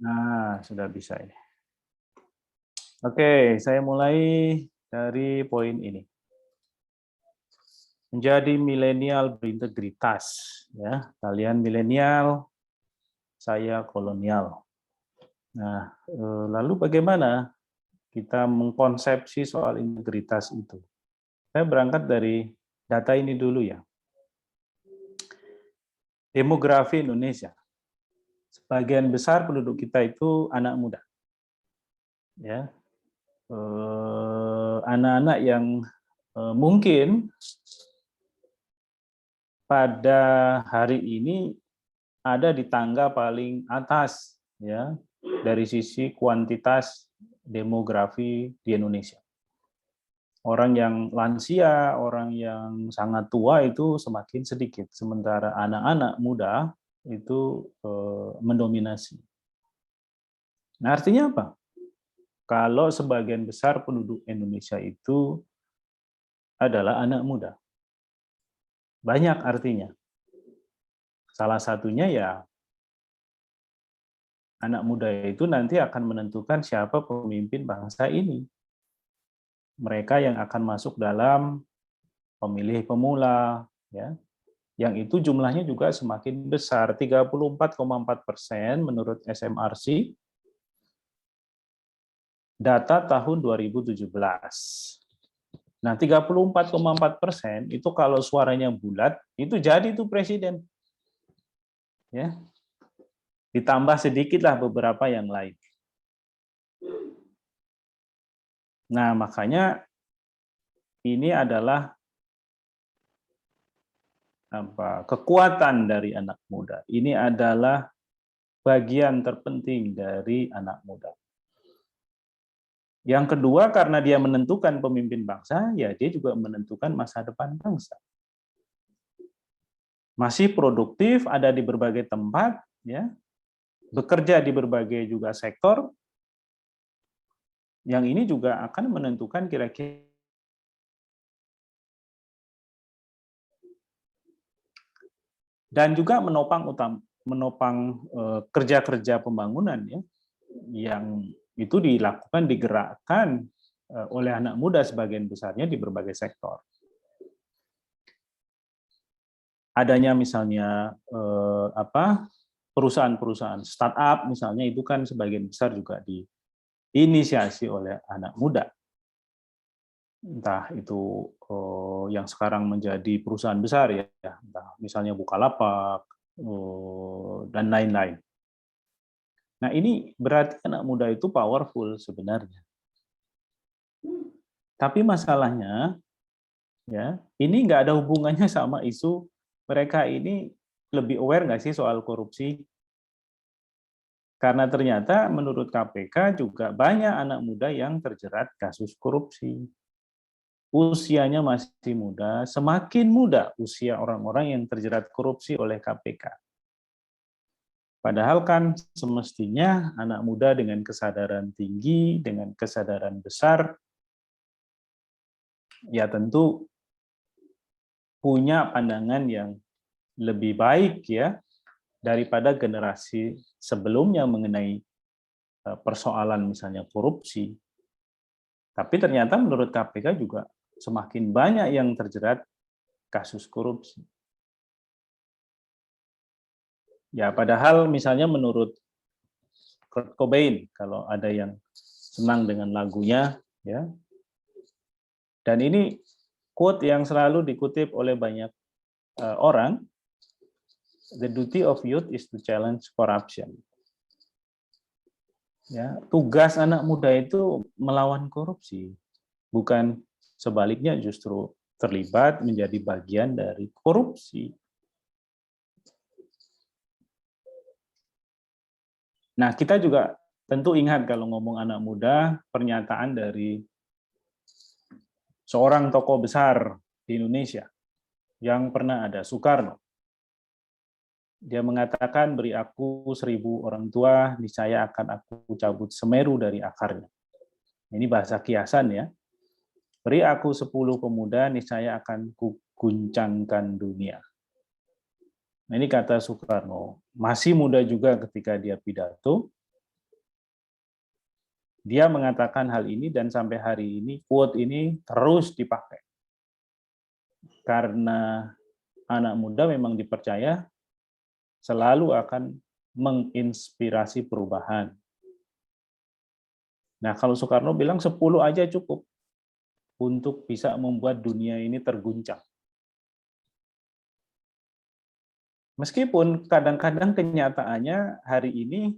Nah, sudah bisa ini. Oke, saya mulai dari poin ini. Menjadi milenial berintegritas, ya. Kalian milenial, saya kolonial. Nah, lalu bagaimana kita mengkonsepsi soal integritas itu? Saya berangkat dari data ini dulu ya. Demografi Indonesia. Sebagian besar penduduk kita itu anak muda. Ya. Anak-anak yang mungkin pada hari ini ada di tangga paling atas ya dari sisi kuantitas demografi di Indonesia. Orang yang lansia, orang yang sangat tua itu semakin sedikit, sementara anak-anak muda itu mendominasi. Nah, artinya apa? Kalau sebagian besar penduduk Indonesia itu adalah anak muda. Banyak artinya. Salah satunya ya anak muda itu nanti akan menentukan siapa pemimpin bangsa ini. Mereka yang akan masuk dalam pemilih pemula, ya, yang itu jumlahnya juga semakin besar, 34,4% menurut SMRC, data tahun 2017. Nah, 34,4% itu kalau suaranya bulat, itu jadi itu presiden. Ya, ditambah sedikitlah beberapa yang lain. Nah, makanya ini adalah kekuatan dari anak muda. Ini adalah bagian terpenting dari anak muda. Yang kedua, karena dia menentukan pemimpin bangsa, ya dia juga menentukan masa depan bangsa. Masih produktif, ada di berbagai tempat, ya, bekerja di berbagai juga sektor, yang ini juga akan menentukan kira-kira dan juga menopang kerja-kerja pembangunan ya, yang itu dilakukan, digerakkan oleh anak muda sebagian besarnya di berbagai sektor. Adanya misalnya perusahaan-perusahaan startup misalnya itu kan sebagian besar juga diinisiasi oleh anak muda. Entah itu yang sekarang menjadi perusahaan besar ya, entah misalnya Bukalapak dan lain-lain. Nah, ini berarti anak muda itu powerful sebenarnya. Tapi masalahnya ya, ini nggak ada hubungannya sama isu mereka ini lebih aware nggak sih soal korupsi? Karena ternyata menurut KPK juga banyak anak muda yang terjerat kasus korupsi. Usianya masih muda, semakin muda usia orang-orang yang terjerat korupsi oleh KPK. Padahal kan semestinya anak muda dengan kesadaran tinggi, dengan kesadaran besar, ya tentu punya pandangan yang lebih baik ya daripada generasi sebelumnya mengenai persoalan misalnya korupsi. Tapi ternyata menurut KPK juga semakin banyak yang terjerat kasus korupsi. Ya, padahal misalnya menurut Kurt Cobain, kalau ada yang senang dengan lagunya, ya. Dan ini quote yang selalu dikutip oleh banyak orang, the duty of youth is to challenge corruption. Ya, tugas anak muda itu melawan korupsi, bukan sebaliknya justru terlibat menjadi bagian dari korupsi. Nah, kita juga tentu ingat kalau ngomong anak muda, pernyataan dari seorang tokoh besar di Indonesia yang pernah ada, Soekarno. Dia mengatakan, beri aku 1.000 orang tua, niscaya akan aku cabut Semeru dari akarnya. Ini bahasa kiasan ya. Beri aku 10 pemuda, niscaya akan kuguncangkan dunia. Nah, ini kata Soekarno. Masih muda juga ketika dia pidato, Dia mengatakan hal ini dan sampai hari ini quote ini terus dipakai. Karena anak muda memang dipercaya selalu akan menginspirasi perubahan. Nah, kalau Soekarno bilang 10 aja cukup untuk bisa membuat dunia ini terguncang. Meskipun kadang-kadang kenyataannya hari ini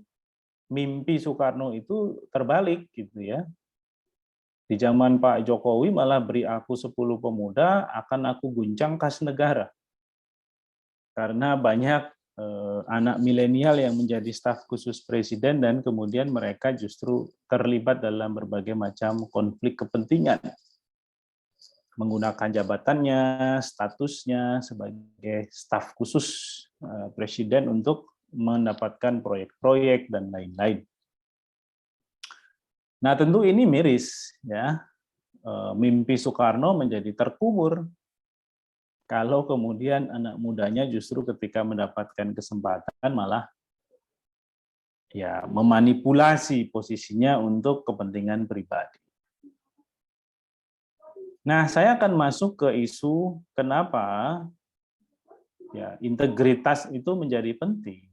mimpi Soekarno itu terbalik gitu ya. Di zaman Pak Jokowi malah beri aku 10 pemuda, akan aku guncang kas negara. Karena banyak anak milenial yang menjadi staf khusus presiden dan kemudian mereka justru terlibat dalam berbagai macam konflik kepentingan. Menggunakan jabatannya, statusnya sebagai staf khusus presiden untuk mendapatkan proyek-proyek dan lain-lain. Nah, tentu ini miris ya. Mimpi Soekarno menjadi terkubur kalau kemudian anak mudanya justru ketika mendapatkan kesempatan malah ya memanipulasi posisinya untuk kepentingan pribadi. Nah, saya akan masuk ke isu kenapa ya integritas itu menjadi penting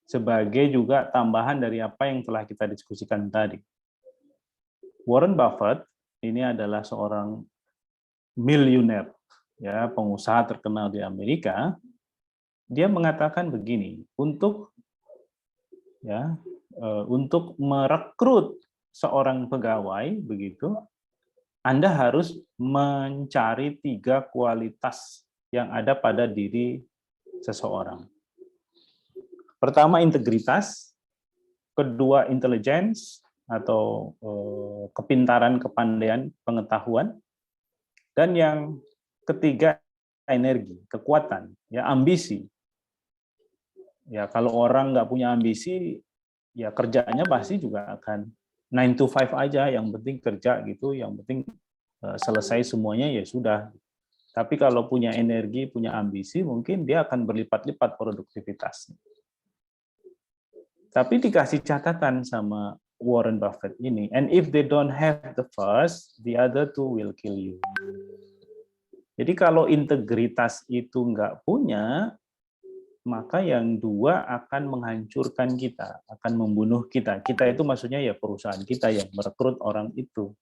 sebagai juga tambahan dari apa yang telah kita diskusikan tadi. Warren Buffett ini adalah seorang miliuner, ya pengusaha terkenal di Amerika. Dia mengatakan begini, untuk merekrut seorang pegawai begitu, Anda harus mencari 3 kualitas yang ada pada diri seseorang. Pertama, integritas. Kedua, intelligence atau kepintaran, kepandaian, pengetahuan. Dan yang ketiga, energi, kekuatan, ya ambisi. Ya kalau orang nggak punya ambisi, ya kerjanya pasti juga akan 9 to 5 aja, yang penting kerja gitu, yang penting selesai semuanya ya sudah. Tapi kalau punya energi, punya ambisi, mungkin dia akan berlipat-lipat produktivitasnya. Tapi dikasih catatan sama Warren Buffett ini, and if they don't have the first, the other two will kill you. Jadi kalau integritas itu nggak punya, maka yang dua akan menghancurkan kita, akan membunuh kita. Kita itu maksudnya ya perusahaan kita yang merekrut orang itu.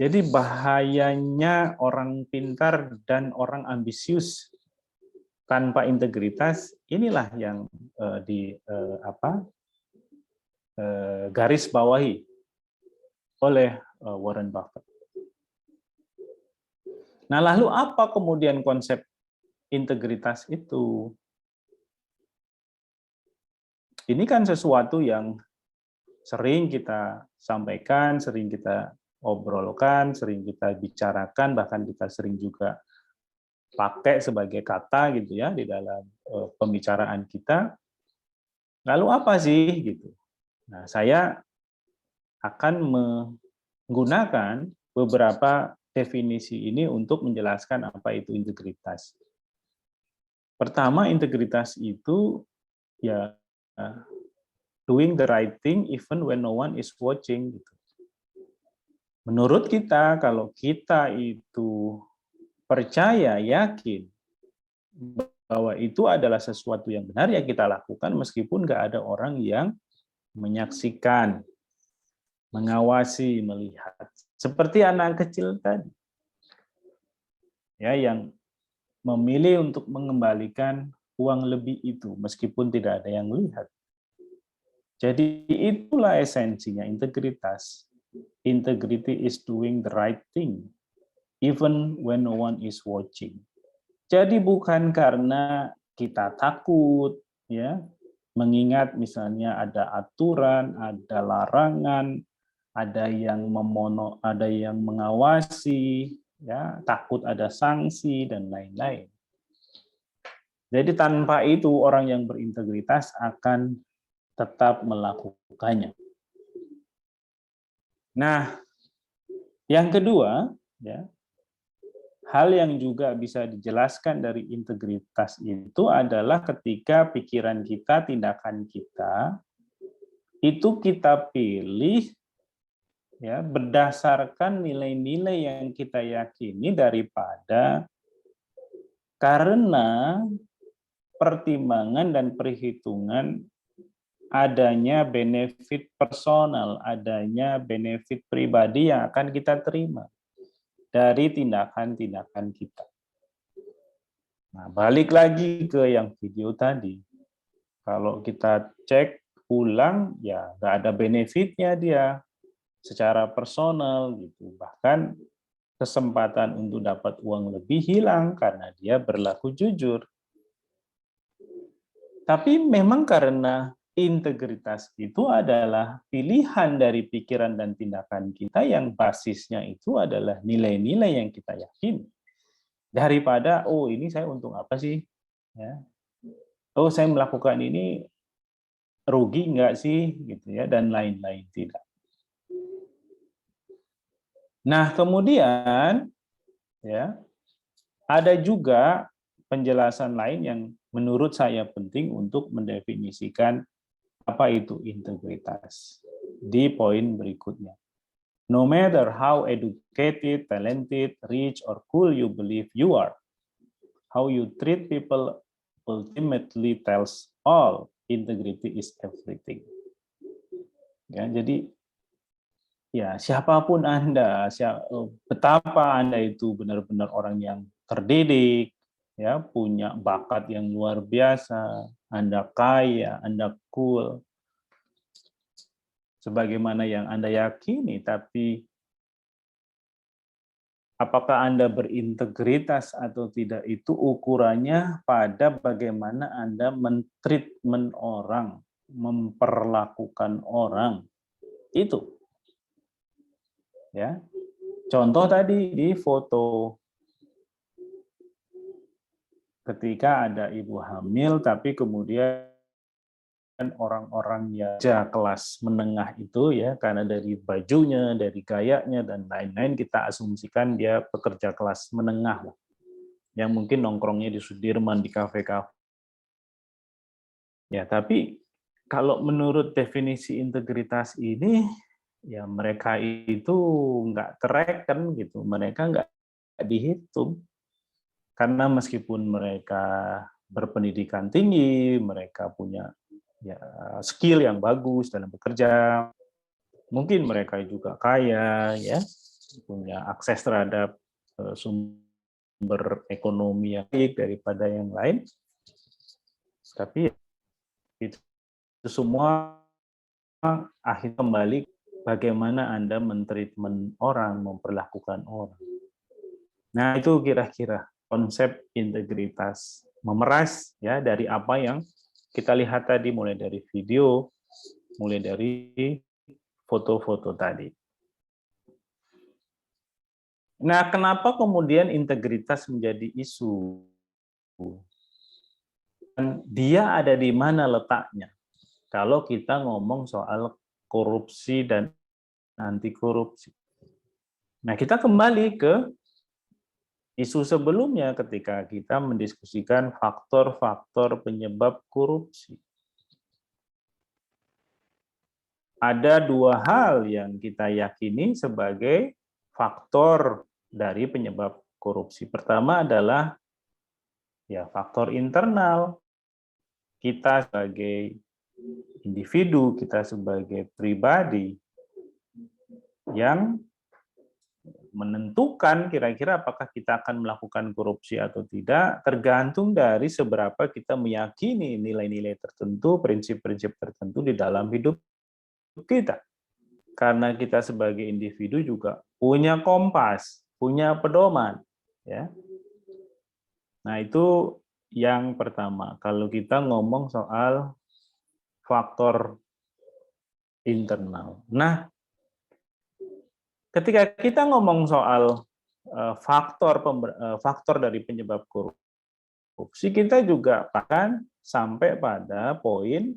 Jadi bahayanya orang pintar dan orang ambisius tanpa integritas, inilah yang garis bawahi oleh Warren Buffett. Nah, lalu apa kemudian konsep integritas itu? Ini kan sesuatu yang sering kita sampaikan, sering kita obrolkan, sering kita bicarakan, bahkan kita sering juga pakai sebagai kata gitu ya di dalam pembicaraan kita. Lalu apa sih gitu? Nah, saya akan menggunakan beberapa definisi ini untuk menjelaskan apa itu integritas. Pertama, integritas itu ya doing the right thing even when no one is watching gitu. Menurut kita, kalau kita itu percaya, yakin bahwa itu adalah sesuatu yang benar, ya kita lakukan meskipun nggak ada orang yang menyaksikan, mengawasi, melihat. Seperti anak kecil tadi, ya yang memilih untuk mengembalikan uang lebih itu, meskipun tidak ada yang melihat. Jadi itulah esensinya integritas. Integrity is doing the right thing, even when no one is watching. Jadi bukan karena kita takut, ya, mengingat misalnya ada aturan, ada larangan, ada yang ada yang mengawasi, ya, takut ada sanksi dan lain-lain. Jadi tanpa itu orang yang berintegritas akan tetap melakukannya. Nah, yang kedua, ya, hal yang juga bisa dijelaskan dari integritas itu adalah ketika pikiran kita, tindakan kita itu kita pilih ya berdasarkan nilai-nilai yang kita yakini daripada karena pertimbangan dan perhitungan adanya benefit personal, adanya benefit pribadi yang akan kita terima dari tindakan-tindakan kita. Nah, balik lagi ke yang video tadi. Kalau kita cek ulang, ya nggak ada benefitnya dia secara personal gitu. Bahkan kesempatan untuk dapat uang lebih hilang karena dia berlaku jujur. Tapi memang karena integritas itu adalah pilihan dari pikiran dan tindakan kita yang basisnya itu adalah nilai-nilai yang kita yakini. Daripada, oh ini saya untung apa sih? Ya. Oh saya melakukan ini rugi nggak sih? Gitu ya, dan lain-lain tidak. Nah kemudian ya ada juga penjelasan lain yang menurut saya penting untuk mendefinisikan apa itu integritas di poin berikutnya. No matter how educated, talented, rich, or cool you believe you are, how you treat people ultimately tells all. Integrity is everything. Ya, jadi ya siapapun Anda, betapa Anda itu benar-benar orang yang terdidik, ya punya bakat yang luar biasa, Anda kaya, Anda cool, sebagaimana yang Anda yakini, tapi apakah Anda berintegritas atau tidak itu ukurannya pada bagaimana Anda men-treatment orang, memperlakukan orang. Itu. Ya. Contoh tadi di foto ketika ada ibu hamil tapi kemudian orang-orang yang kelas menengah itu ya karena dari bajunya, dari gayanya dan lain-lain kita asumsikan dia pekerja kelas menengah lah. Yang mungkin nongkrongnya di Sudirman, di kafe-kafe. Ya, tapi kalau menurut definisi integritas ini ya mereka itu nggak tereken gitu, mereka nggak dihitung. Karena meskipun mereka berpendidikan tinggi, mereka punya ya, skill yang bagus dalam bekerja, mungkin mereka juga kaya, ya, punya akses terhadap sumber ekonomi yang baik daripada yang lain, tapi itu semua akhirnya kembali bagaimana Anda men-treatment orang, memperlakukan orang. Nah itu kira-kira konsep integritas memeras ya dari apa yang kita lihat tadi, mulai dari video, mulai dari foto-foto tadi. Nah, kenapa kemudian integritas menjadi isu? Dan dia ada di mana letaknya? Kalau kita ngomong soal korupsi dan anti korupsi. Nah, kita kembali ke isu sebelumnya ketika kita mendiskusikan faktor-faktor penyebab korupsi. Ada dua hal yang kita yakini sebagai faktor dari penyebab korupsi. Pertama adalah ya faktor internal. Kita sebagai individu, kita sebagai pribadi yang menentukan kira-kira apakah kita akan melakukan korupsi atau tidak tergantung dari seberapa kita meyakini nilai-nilai tertentu, prinsip-prinsip tertentu di dalam hidup kita. Karena kita sebagai individu juga punya kompas, punya pedoman, ya. Nah, itu yang pertama. Kalau kita ngomong soal faktor internal. Nah, ketika kita ngomong soal faktor dari penyebab korupsi, kita juga akan sampai pada poin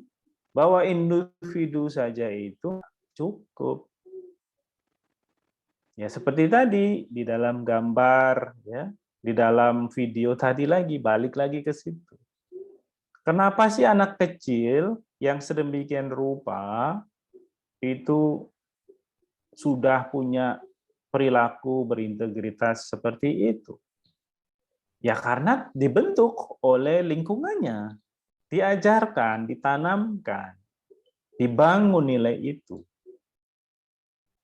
bahwa individu saja itu cukup. Ya seperti tadi di dalam gambar, ya di dalam video tadi lagi, balik lagi ke situ. Kenapa sih anak kecil yang sedemikian rupa itu sudah punya perilaku berintegritas seperti itu? Ya karena dibentuk oleh lingkungannya, diajarkan, ditanamkan, dibangun nilai itu.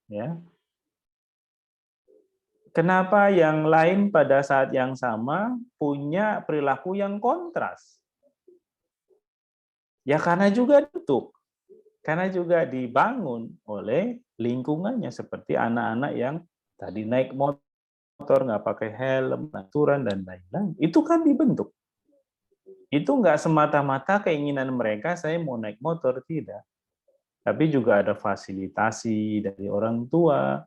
Ya. Kenapa yang lain pada saat yang sama punya perilaku yang kontras? Ya karena juga dibentuk, karena juga dibangun oleh lingkungannya, seperti anak-anak yang tadi naik motor nggak pakai helm, aturan dan lain-lain. Itu kan dibentuk. Itu nggak semata-mata keinginan mereka saya mau naik motor, tidak. Tapi juga ada fasilitasi dari orang tua,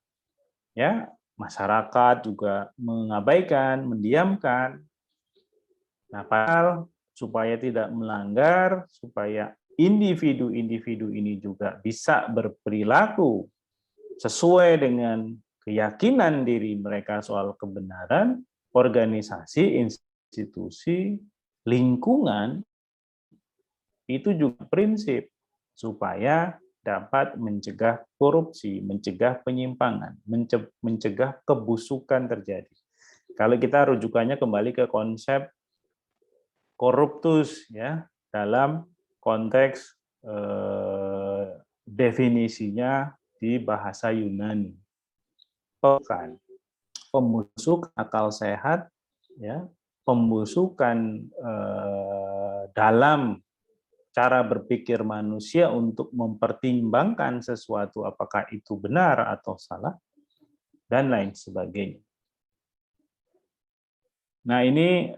ya, masyarakat juga mengabaikan, mendiamkan. Nah, padahal supaya tidak melanggar, supaya individu-individu ini juga bisa berperilaku sesuai dengan keyakinan diri mereka soal kebenaran, organisasi, institusi, lingkungan, itu juga prinsip supaya dapat mencegah korupsi, mencegah penyimpangan, mencegah kebusukan terjadi. Kalau kita rujukannya kembali ke konsep corruptus ya, dalam konteks definisinya di bahasa Yunani. Bukan pembusuk akal sehat, ya, pembusukan dalam cara berpikir manusia untuk mempertimbangkan sesuatu apakah itu benar atau salah, dan lain sebagainya. Nah ini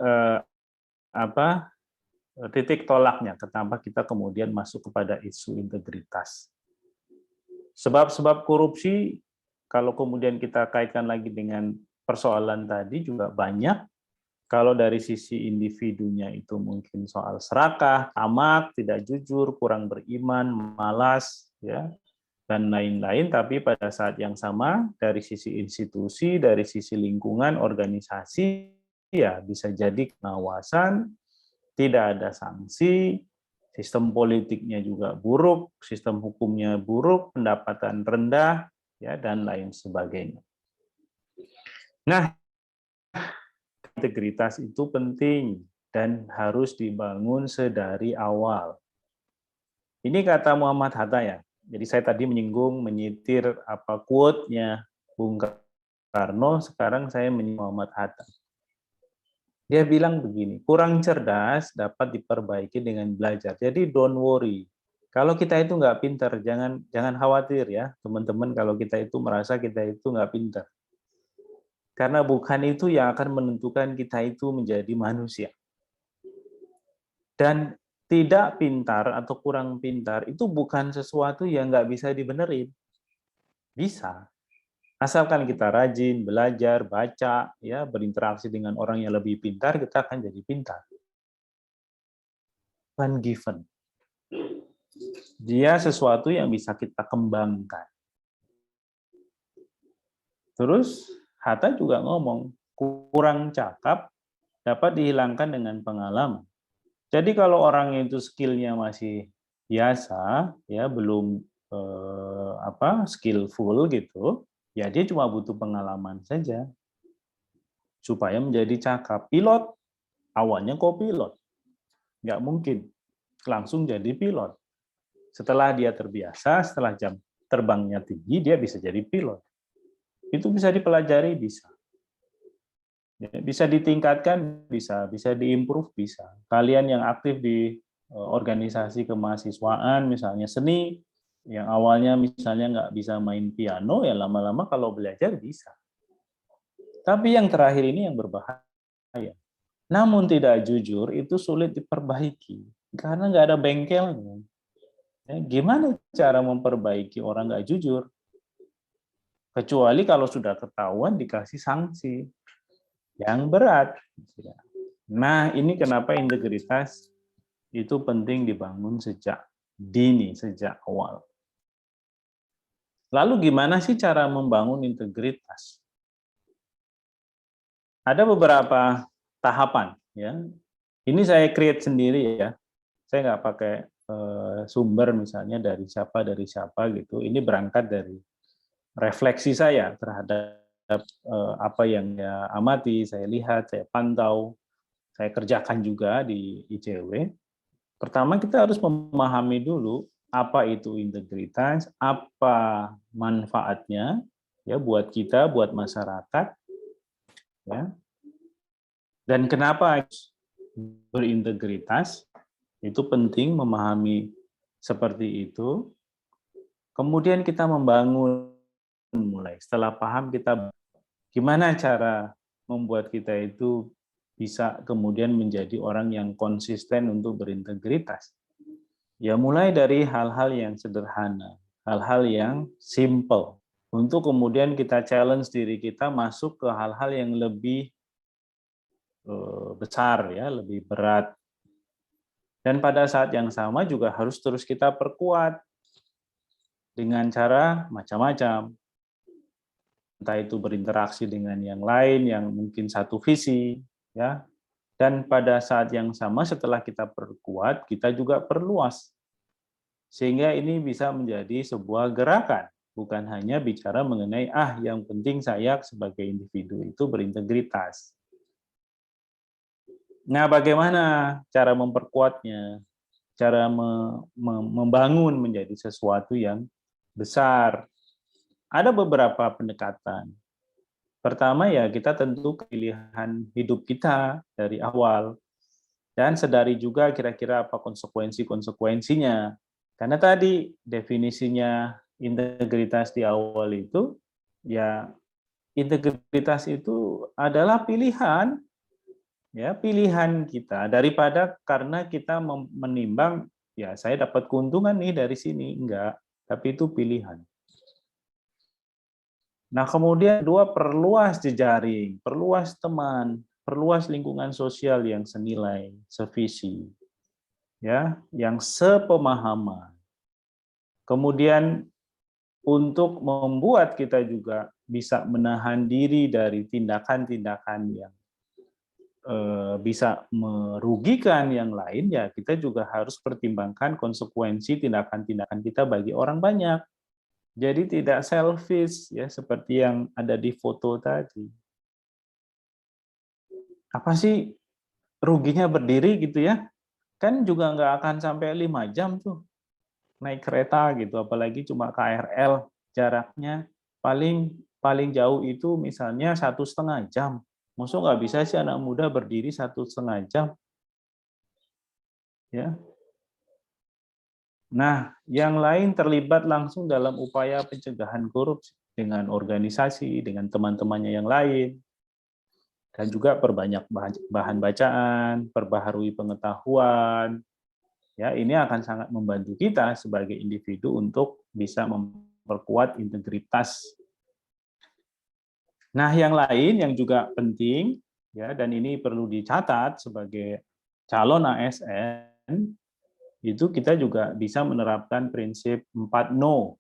titik tolaknya kenapa kita kemudian masuk kepada isu integritas. Sebab-sebab korupsi, kalau kemudian kita kaitkan lagi dengan persoalan tadi juga banyak. Kalau dari sisi individunya itu mungkin soal serakah, tamak, tidak jujur, kurang beriman, malas, ya, dan lain-lain. Tapi pada saat yang sama dari sisi institusi, dari sisi lingkungan, organisasi, ya bisa jadi pengawasan, tidak ada sanksi, sistem politiknya juga buruk, sistem hukumnya buruk, pendapatan rendah, ya, dan lain sebagainya. Nah, integritas itu penting dan harus dibangun sedari awal. Ini kata Muhammad Hatta ya. Jadi saya tadi menyinggung, menyitir apa quote-nya Bung Karno, sekarang saya menyinggung Muhammad Hatta. Dia bilang begini, kurang cerdas dapat diperbaiki dengan belajar. Jadi don't worry. Kalau kita itu nggak pintar, jangan khawatir ya, teman-teman. Kalau kita itu merasa kita itu nggak pintar. Karena bukan itu yang akan menentukan kita itu menjadi manusia. Dan tidak pintar atau kurang pintar itu bukan sesuatu yang nggak bisa dibenerin. Bisa. Asalkan kita rajin, belajar, baca, ya, berinteraksi dengan orang yang lebih pintar, kita akan jadi pintar. Bukan given. Dia sesuatu yang bisa kita kembangkan. Terus Hatta juga ngomong, kurang cakap dapat dihilangkan dengan pengalaman. Jadi kalau orang itu skillnya masih biasa, ya belum skillful gitu, ya dia cuma butuh pengalaman saja supaya menjadi cakap. Pilot awalnya pilot, nggak mungkin langsung jadi pilot. Setelah dia terbiasa, setelah jam terbangnya tinggi, dia bisa jadi pilot. Itu bisa dipelajari, bisa. Bisa ditingkatkan, bisa diimprove, bisa. Kalian yang aktif di organisasi kemahasiswaan, misalnya seni, yang awalnya misalnya nggak bisa main piano, ya lama-lama kalau belajar bisa. Tapi yang terakhir ini yang berbahaya. Namun tidak jujur itu sulit diperbaiki, karena nggak ada bengkelnya. Gimana cara memperbaiki orang nggak jujur? Kecuali kalau sudah ketahuan dikasih sanksi yang berat. Nah, ini kenapa integritas itu penting dibangun sejak dini, sejak awal. Lalu gimana sih cara membangun integritas? Ada beberapa tahapan, ya. Ini saya create sendiri ya. Saya nggak pakai sumber misalnya dari siapa gitu. Ini berangkat dari refleksi saya terhadap apa yang saya amati, saya lihat, saya pantau, saya kerjakan juga di ICW. Pertama kita harus memahami dulu apa itu integritas, apa manfaatnya ya buat kita, buat masyarakat, ya. Dan kenapa berintegritas? Itu penting memahami seperti itu. Kemudian kita membangun mulai. Setelah paham kita gimana cara membuat kita itu bisa kemudian menjadi orang yang konsisten untuk berintegritas. Ya mulai dari hal-hal yang sederhana, hal-hal yang simple. Untuk kemudian kita challenge diri kita masuk ke hal-hal yang lebih besar, ya, lebih berat. Dan pada saat yang sama juga harus terus kita perkuat dengan cara macam-macam. Entah itu berinteraksi dengan yang lain yang mungkin satu visi, ya. Dan pada saat yang sama setelah kita perkuat, kita juga perluas. Sehingga ini bisa menjadi sebuah gerakan, bukan hanya bicara mengenai yang penting saya sebagai individu itu berintegritas. Nah, bagaimana cara memperkuatnya? Cara membangun menjadi sesuatu yang besar. Ada beberapa pendekatan. Pertama ya kita tentu pilihan hidup kita dari awal. Dan sadari juga kira-kira apa konsekuensi-konsekuensinya. Karena tadi definisinya integritas di awal itu, ya integritas itu adalah pilihan, ya pilihan kita daripada karena kita menimbang ya saya dapat keuntungan nih dari sini, enggak, tapi itu pilihan. Nah, kemudian dua, perluas jejaring, perluas teman, perluas lingkungan sosial yang senilai, sevisi, ya, yang sepemahaman. Kemudian untuk membuat kita juga bisa menahan diri dari tindakan-tindakan yang bisa merugikan yang lain, ya kita juga harus pertimbangkan konsekuensi tindakan-tindakan kita bagi orang banyak. Jadi tidak selfish ya seperti yang ada di foto tadi. Apa sih ruginya berdiri gitu ya? Kan juga nggak akan sampai 5 jam tuh naik kereta gitu, apalagi cuma KRL jaraknya paling paling jauh itu misalnya 1,5 jam. Maksud nggak bisa sih anak muda berdiri 1,5 jam, ya. Nah, yang lain terlibat langsung dalam upaya pencegahan korupsi dengan organisasi, dengan teman-temannya yang lain, dan juga perbanyak bahan bacaan, perbaharui pengetahuan. Ya, ini akan sangat membantu kita sebagai individu untuk bisa memperkuat integritas. Nah, yang lain yang juga penting ya dan ini perlu dicatat sebagai calon ASN itu kita juga bisa menerapkan prinsip 4 no.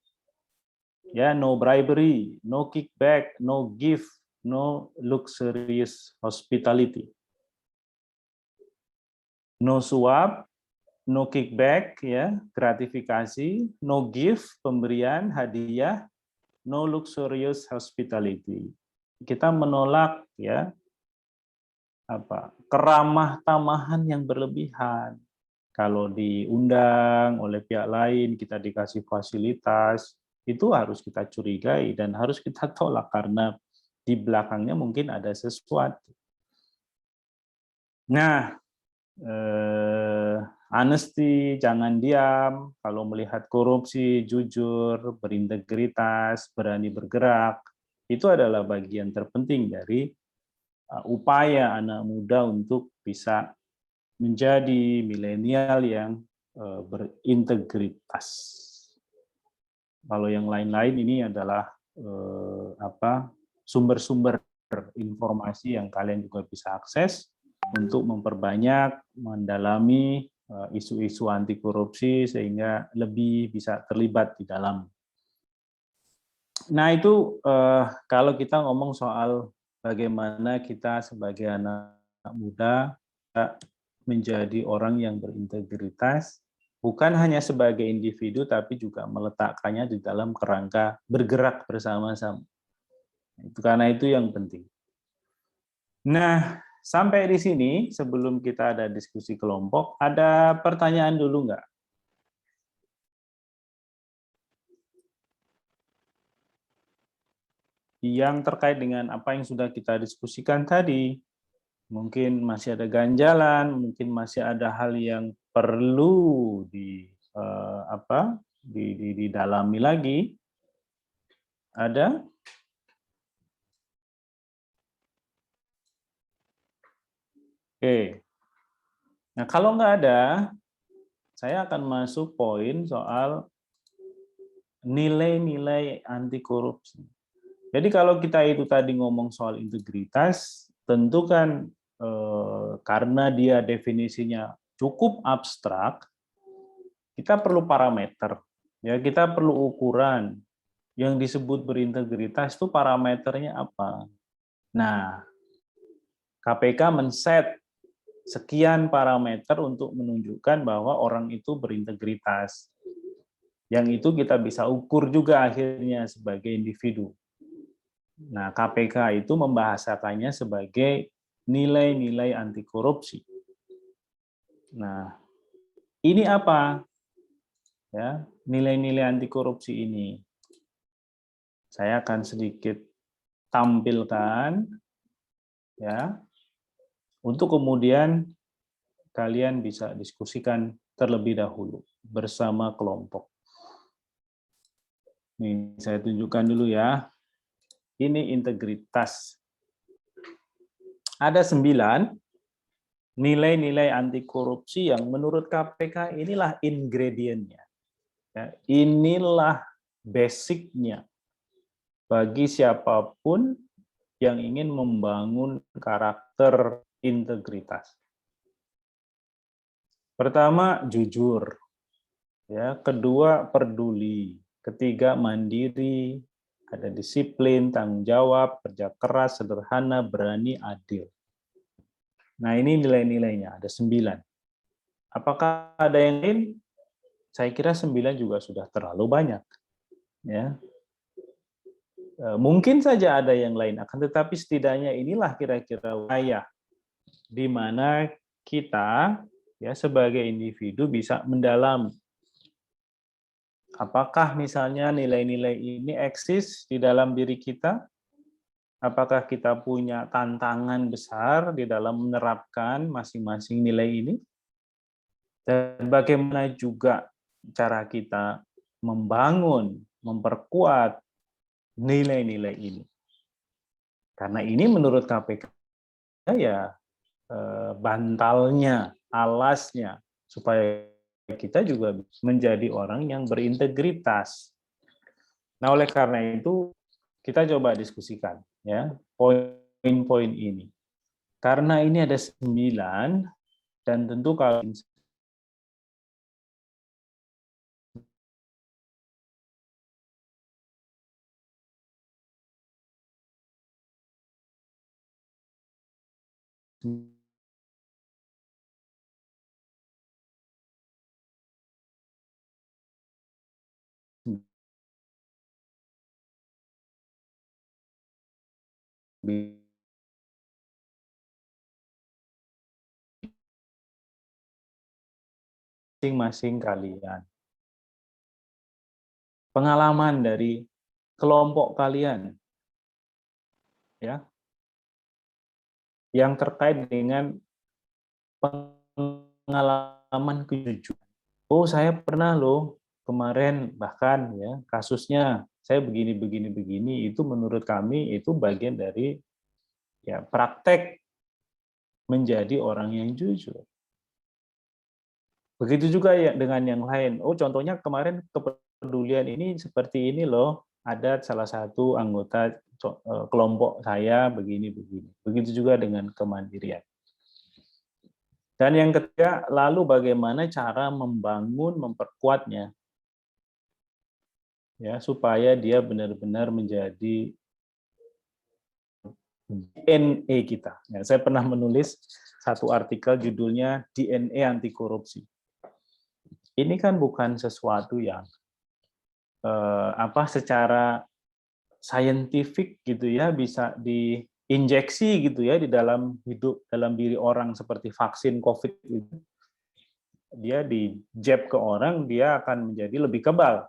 Ya, no bribery, no kickback, no gift, no luxurious hospitality. No suap, no kickback ya, gratifikasi, no gift, pemberian hadiah, no luxurious hospitality. Kita menolak ya keramah tamahan yang berlebihan. Kalau diundang oleh pihak lain, kita dikasih fasilitas, itu harus kita curigai dan harus kita tolak karena di belakangnya mungkin ada sesuatu. Nah, honesty, jangan diam, kalau melihat korupsi, jujur, berintegritas, berani bergerak, itu adalah bagian terpenting dari upaya anak muda untuk bisa menjadi milenial yang berintegritas. Kalau yang lain-lain ini adalah sumber-sumber informasi yang kalian juga bisa akses untuk memperbanyak, mendalami isu-isu anti korupsi sehingga lebih bisa terlibat di dalam. Nah itu kalau kita ngomong soal bagaimana kita sebagai anak muda menjadi orang yang berintegritas, bukan hanya sebagai individu, tapi juga meletakkannya di dalam kerangka bergerak bersama-sama. Karena itu yang penting. Nah, sampai di sini, sebelum kita ada diskusi kelompok, ada pertanyaan dulu nggak? Yang terkait dengan apa yang sudah kita diskusikan tadi. Mungkin masih ada ganjalan, mungkin masih ada hal yang perlu didalami lagi. Ada? Oke. Nah, kalau nggak ada, saya akan masuk poin soal nilai-nilai anti korupsi. Jadi kalau kita itu tadi ngomong soal integritas, tentu kan karena dia definisinya cukup abstrak, kita perlu parameter, ya kita perlu ukuran. Yang disebut berintegritas itu parameternya apa? Nah, KPK men-set sekian parameter untuk menunjukkan bahwa orang itu berintegritas. Yang itu kita bisa ukur juga akhirnya sebagai individu. Nah, KPK itu membahasakannya sebagai nilai-nilai anti korupsi. Nah, ini apa? Ya, nilai-nilai anti korupsi ini. Saya akan sedikit tampilkan ya. Untuk kemudian kalian bisa diskusikan terlebih dahulu bersama kelompok. Nih, saya tunjukkan dulu ya. Ini integritas. Ada 9 nilai-nilai anti korupsi yang menurut KPK inilah ingredientnya. Ya, inilah basicnya bagi siapapun yang ingin membangun karakter integritas. Pertama, jujur. Ya, kedua, peduli. Ketiga, mandiri. Ada disiplin, tanggung jawab, kerja keras, sederhana, berani, adil. Nah, ini nilai-nilainya, ada 9. Apakah ada yang lain? Saya kira 9 juga sudah terlalu banyak. Ya. Mungkin saja ada yang lain, akan tetapi setidaknya inilah kira-kira wilayah di mana kita ya sebagai individu bisa mendalam. Apakah misalnya nilai-nilai ini eksis di dalam diri kita? Apakah kita punya tantangan besar di dalam menerapkan masing-masing nilai ini? Dan bagaimana juga cara kita membangun, memperkuat nilai-nilai ini. Karena ini menurut KPK ya bantalnya, alasnya, supaya kita juga menjadi orang yang berintegritas. Nah, oleh karena itu kita coba diskusikan ya poin-poin ini. Karena ini ada 9 dan tentu kalau masing-masing kalian. Pengalaman dari kelompok kalian ya yang terkait dengan pengalaman kejujuran. Oh, saya pernah loh kemarin bahkan ya kasusnya saya begini itu menurut kami itu bagian dari ya praktek menjadi orang yang jujur. Begitu juga ya dengan yang lain. Oh, contohnya kemarin kepedulian ini seperti ini loh. Ada salah satu anggota kelompok saya begini. Begitu juga dengan kemandirian. Dan yang ketiga, lalu bagaimana cara membangun, memperkuatnya. Ya, supaya dia benar-benar menjadi DNA kita. Ya, saya pernah menulis satu artikel judulnya DNA anti korupsi. ini kan bukan sesuatu yang secara scientific gitu ya, bisa diinjeksi gitu ya di dalam dalam diri orang seperti vaksin COVID itu. Dia di jab ke orang, dia akan menjadi lebih kebal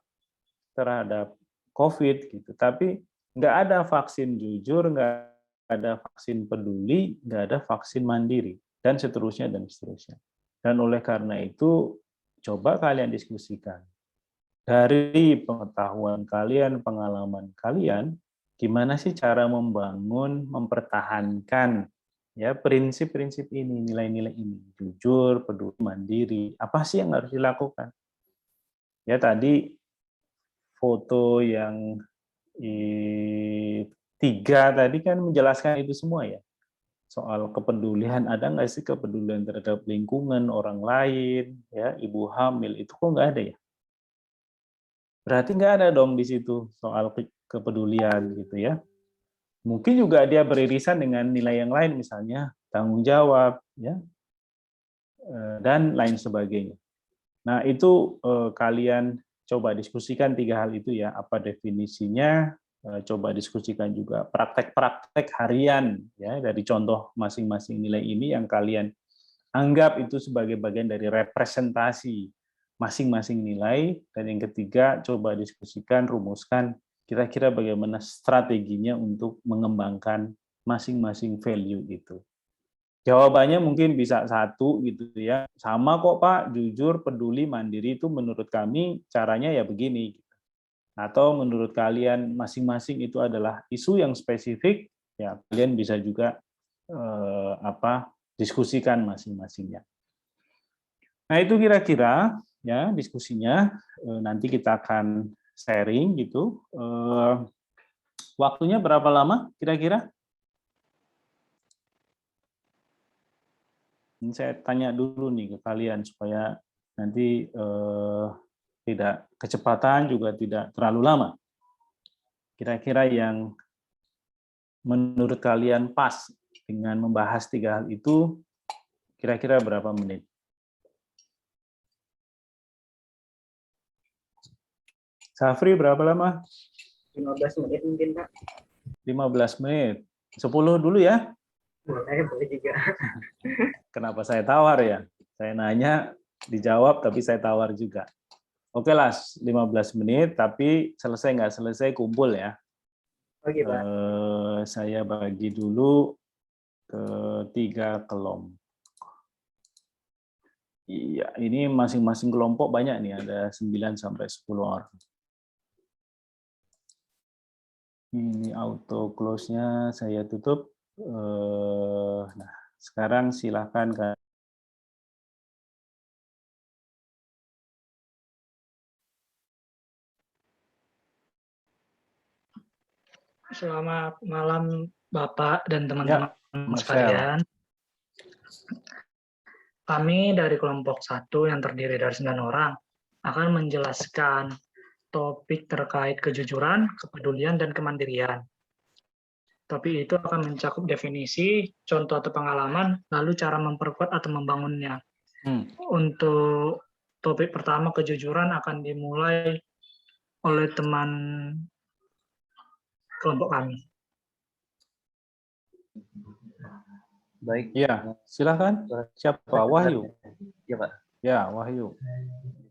terhadap COVID gitu. Tapi nggak ada vaksin jujur, nggak ada vaksin peduli, nggak ada vaksin mandiri, dan seterusnya dan seterusnya. Dan oleh karena itu, coba kalian diskusikan dari pengetahuan kalian, pengalaman kalian, gimana sih cara membangun, mempertahankan ya prinsip-prinsip ini, nilai-nilai ini, jujur, peduli, mandiri. Apa sih yang harus dilakukan? Ya tadi foto yang 3 tadi kan menjelaskan itu semua ya. Soal kepedulian, ada nggak sih kepedulian terhadap lingkungan, orang lain, ya ibu hamil, itu kok nggak ada ya? Berarti nggak ada dong di situ soal kepedulian gitu ya. Mungkin juga dia beririsan dengan nilai yang lain, misalnya tanggung jawab, ya, dan lain sebagainya. Nah itu kalian coba diskusikan 3 hal itu ya, apa definisinya, coba diskusikan juga praktek-praktek harian ya dari contoh masing-masing nilai ini yang kalian anggap itu sebagai bagian dari representasi masing-masing nilai. Dan yang ketiga, coba diskusikan, rumuskan kira-kira bagaimana strateginya untuk mengembangkan masing-masing value itu. Jawabannya mungkin bisa 1 gitu ya, sama kok Pak, jujur, peduli, mandiri itu menurut kami caranya ya begini. Atau menurut kalian masing-masing itu adalah isu yang spesifik, ya kalian bisa juga diskusikan masing-masingnya. Nah itu kira-kira ya diskusinya, nanti kita akan sharing gitu. Waktunya berapa lama kira-kira? Ini saya tanya dulu nih ke kalian supaya nanti tidak kecepatan juga tidak terlalu lama. Kira-kira yang menurut kalian pas dengan membahas 3 hal itu kira-kira berapa menit? Safri berapa lama? 15 menit mungkin, Pak. 15 menit. 10 dulu ya? Boleh juga. Kenapa saya tawar ya? Saya nanya, dijawab, tapi saya tawar juga. Oke lah, 15 menit, tapi selesai nggak selesai kumpul ya. Oke, Pak. Saya bagi dulu ke 3 kelompok. Iya, ini masing-masing kelompok banyak nih, ada 9 sampai 10 orang. Ini auto close-nya saya tutup. Nah, sekarang silakan Kak. Selamat malam Bapak dan teman-teman Marcel. sekalian. Kami dari kelompok 1 yang terdiri dari 9 orang akan menjelaskan topik terkait kejujuran, kepedulian, dan kemandirian. Topik itu akan mencakup definisi, contoh atau pengalaman, lalu cara memperkuat atau membangunnya. Untuk topik pertama, kejujuran, akan dimulai oleh teman kelompok kami. Baik. Ya, silakan. Siapa? Wahyu. Ya, Pak. Ya, Wahyu.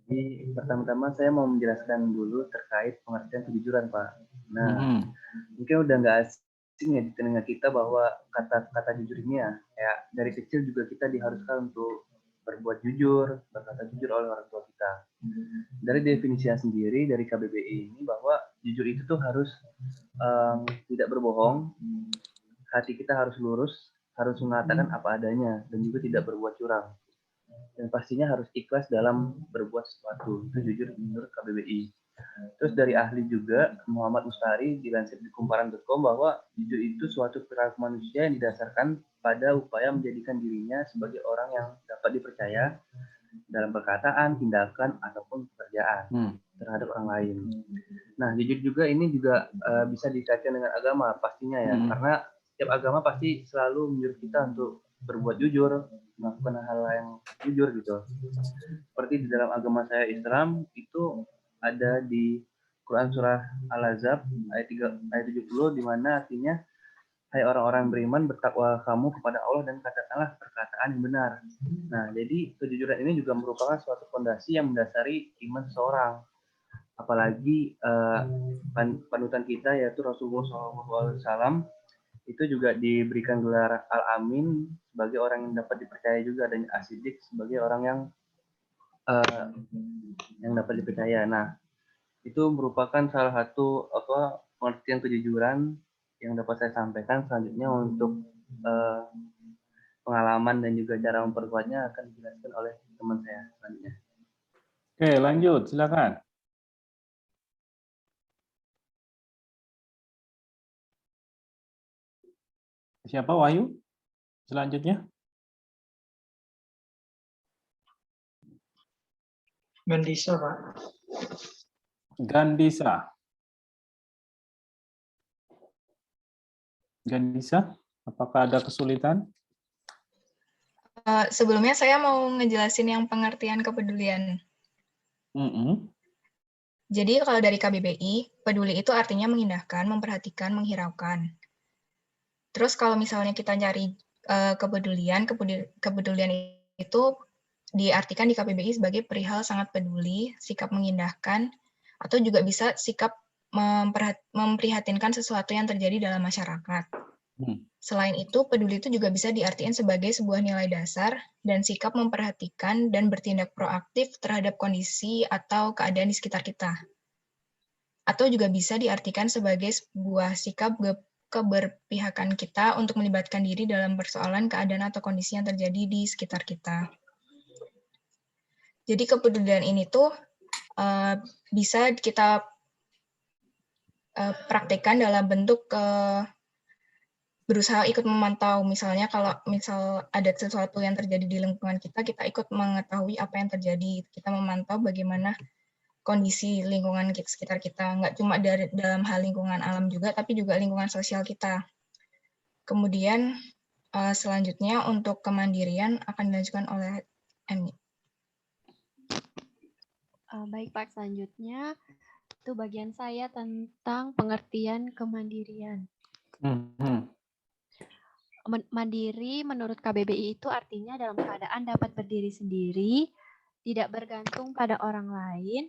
Jadi pertama-tama saya mau menjelaskan dulu terkait pengertian kejujuran, Pak. Nah, mungkin udah nggak asing ya di telinga kita bahwa kata-kata jujur ini ya, kayak dari kecil juga kita diharuskan untuk berbuat jujur, berkata jujur oleh orang tua kita. Dari definisinya sendiri dari KBBI ini bahwa jujur itu tuh harus tidak berbohong, hati kita harus lurus, harus mengatakan apa adanya, dan juga tidak berbuat curang. Dan pastinya harus ikhlas dalam berbuat sesuatu. Itu jujur menurut KBBI. Terus dari ahli juga, Muhammad Mustari, dilansir di kumparan.com bahwa jujur itu suatu perilaku manusia yang didasarkan pada upaya menjadikan dirinya sebagai orang yang dapat dipercaya dalam perkataan, tindakan, ataupun pekerjaan terhadap orang lain. Nah, jujur juga ini juga bisa dikaitkan dengan agama pastinya ya, karena setiap agama pasti selalu menyuruh kita untuk berbuat jujur, melakukan hal yang jujur gitu. Seperti di dalam agama saya Islam itu ada di Quran surah Al-Ahzab ayat 70 di mana artinya hai orang-orang beriman, bertakwa kamu kepada Allah dan katakanlah perkataan yang benar. Nah, jadi kejujuran ini juga merupakan suatu fondasi yang mendasari iman seseorang. Apalagi panutan kita yaitu Rasulullah SAW itu juga diberikan gelar Al-Amin sebagai orang yang dapat dipercaya juga, dan As-Siddiq sebagai orang yang dapat dipercaya. Nah, itu merupakan salah satu pengertian kejujuran yang dapat saya sampaikan. Selanjutnya untuk pengalaman dan juga cara memperkuatnya akan dijelaskan oleh teman saya selanjutnya. Oke, lanjut, silakan. Siapa Wahyu? Selanjutnya. Gandisa, Pak. Gandisa. Gandisa, apakah ada kesulitan? Sebelumnya saya mau ngejelasin yang pengertian kepedulian. Jadi kalau dari KBBI, peduli itu artinya mengindahkan, memperhatikan, menghiraukan. Terus kalau misalnya kita cari kepedulian itu diartikan di KBBI sebagai perihal sangat peduli, sikap mengindahkan, atau juga bisa sikap memprihatinkan sesuatu yang terjadi dalam masyarakat. Selain itu, peduli itu juga bisa diartikan sebagai sebuah nilai dasar dan sikap memperhatikan dan bertindak proaktif terhadap kondisi atau keadaan di sekitar kita. Atau juga bisa diartikan sebagai sebuah sikap keberpihakan kita untuk melibatkan diri dalam persoalan keadaan atau kondisi yang terjadi di sekitar kita. Jadi kepedulian ini tuh bisa kita praktekkan dalam bentuk berusaha ikut memantau, misalnya kalau ada sesuatu yang terjadi di lingkungan kita, kita ikut mengetahui apa yang terjadi, kita memantau bagaimana kondisi lingkungan sekitar kita, nggak cuma dalam hal lingkungan alam juga, tapi juga lingkungan sosial kita. Kemudian selanjutnya untuk kemandirian akan dilanjutkan oleh Emi. Baik Pak, selanjutnya itu bagian saya tentang pengertian kemandirian. Mandiri menurut KBBI itu artinya dalam keadaan dapat berdiri sendiri, tidak bergantung pada orang lain,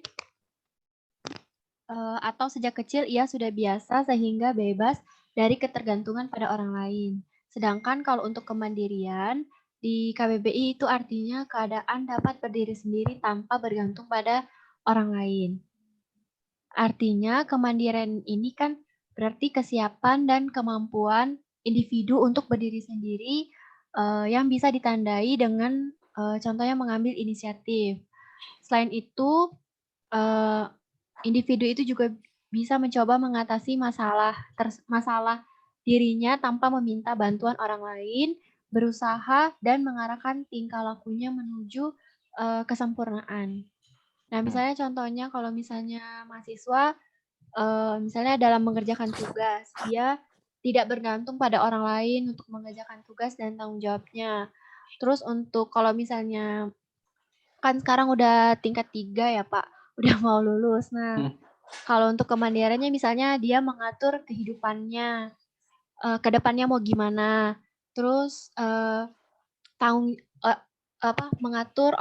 atau sejak kecil ia sudah biasa sehingga bebas dari ketergantungan pada orang lain. Sedangkan kalau untuk kemandirian, di KBBI itu artinya keadaan dapat berdiri sendiri tanpa bergantung pada orang lain. Artinya kemandirian ini kan berarti kesiapan dan kemampuan individu untuk berdiri sendiri yang bisa ditandai dengan contohnya mengambil inisiatif. Selain itu, individu itu juga bisa mencoba mengatasi masalah dirinya tanpa meminta bantuan orang lain, berusaha dan mengarahkan tingkah lakunya menuju kesempurnaan. Nah, misalnya contohnya kalau misalnya mahasiswa, misalnya dalam mengerjakan tugas, dia tidak bergantung pada orang lain untuk mengerjakan tugas dan tanggung jawabnya. Terus untuk kalau misalnya, kan sekarang udah tingkat 3 ya Pak, udah mau lulus. Nah, kalau untuk kemandiriannya misalnya dia mengatur kehidupannya, ke depannya mau gimana. Terus mengatur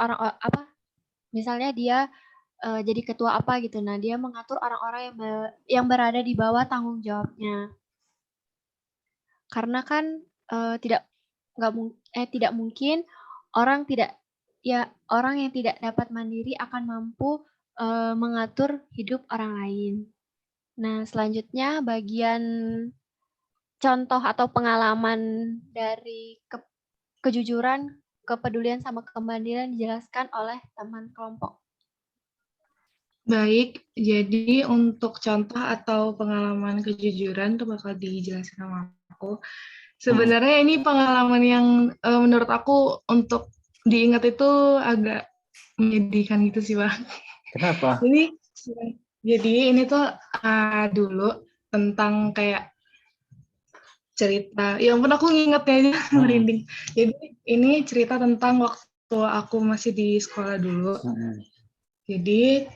misalnya dia jadi ketua apa gitu. Nah, dia mengatur orang-orang yang berada di bawah tanggung jawabnya. Karena kan tidak mungkin orang yang tidak dapat mandiri akan mampu mengatur hidup orang lain. Nah, selanjutnya bagian contoh atau pengalaman dari kejujuran, kepedulian sama kemandirian dijelaskan oleh teman kelompok. Baik, jadi untuk contoh atau pengalaman kejujuran itu bakal dijelaskan sama aku. Sebenarnya ini pengalaman yang menurut aku untuk diingat itu agak menyedihkan gitu sih, Bang. Kenapa? Jadi ini tuh dulu tentang kayak cerita. Ya ampun, aku ngingetnya aja merinding. Jadi ini cerita tentang waktu aku masih di sekolah dulu. Jadi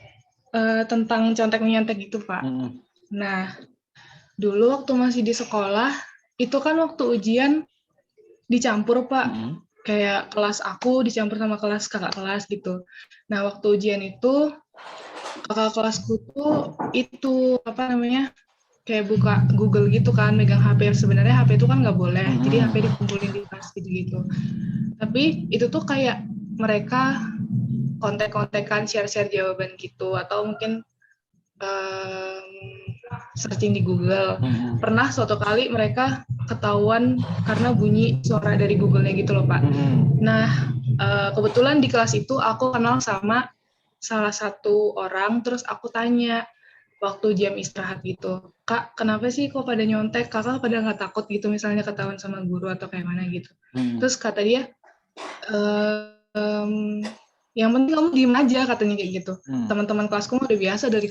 tentang contek menyontek gitu, Pak. Nah, dulu waktu masih di sekolah, itu kan waktu ujian dicampur, Pak. Kayak kelas aku dicampur sama kelas kakak kelas gitu. Nah, waktu ujian itu kakak kelasku tuh itu apa namanya? Kayak buka Google gitu kan, megang HP. Sebenarnya HP itu kan nggak boleh. Jadi HP dikumpulin di tas gitu-gitu. Tapi itu tuh kayak mereka kontek-kontekan, share-share jawaban gitu, atau mungkin searching di Google. Pernah suatu kali mereka ketahuan karena bunyi suara dari Google-nya gitu loh, Pak. Nah, kebetulan di kelas itu aku kenal sama salah satu orang, terus aku tanya waktu jam istirahat gitu, Kak, kenapa sih kok pada nyontek? Kakak pada nggak takut gitu misalnya ketahuan sama guru atau kayak mana gitu. Terus kata dia, yang penting kamu diem aja, katanya kayak gitu. Teman-teman kelasku udah biasa dari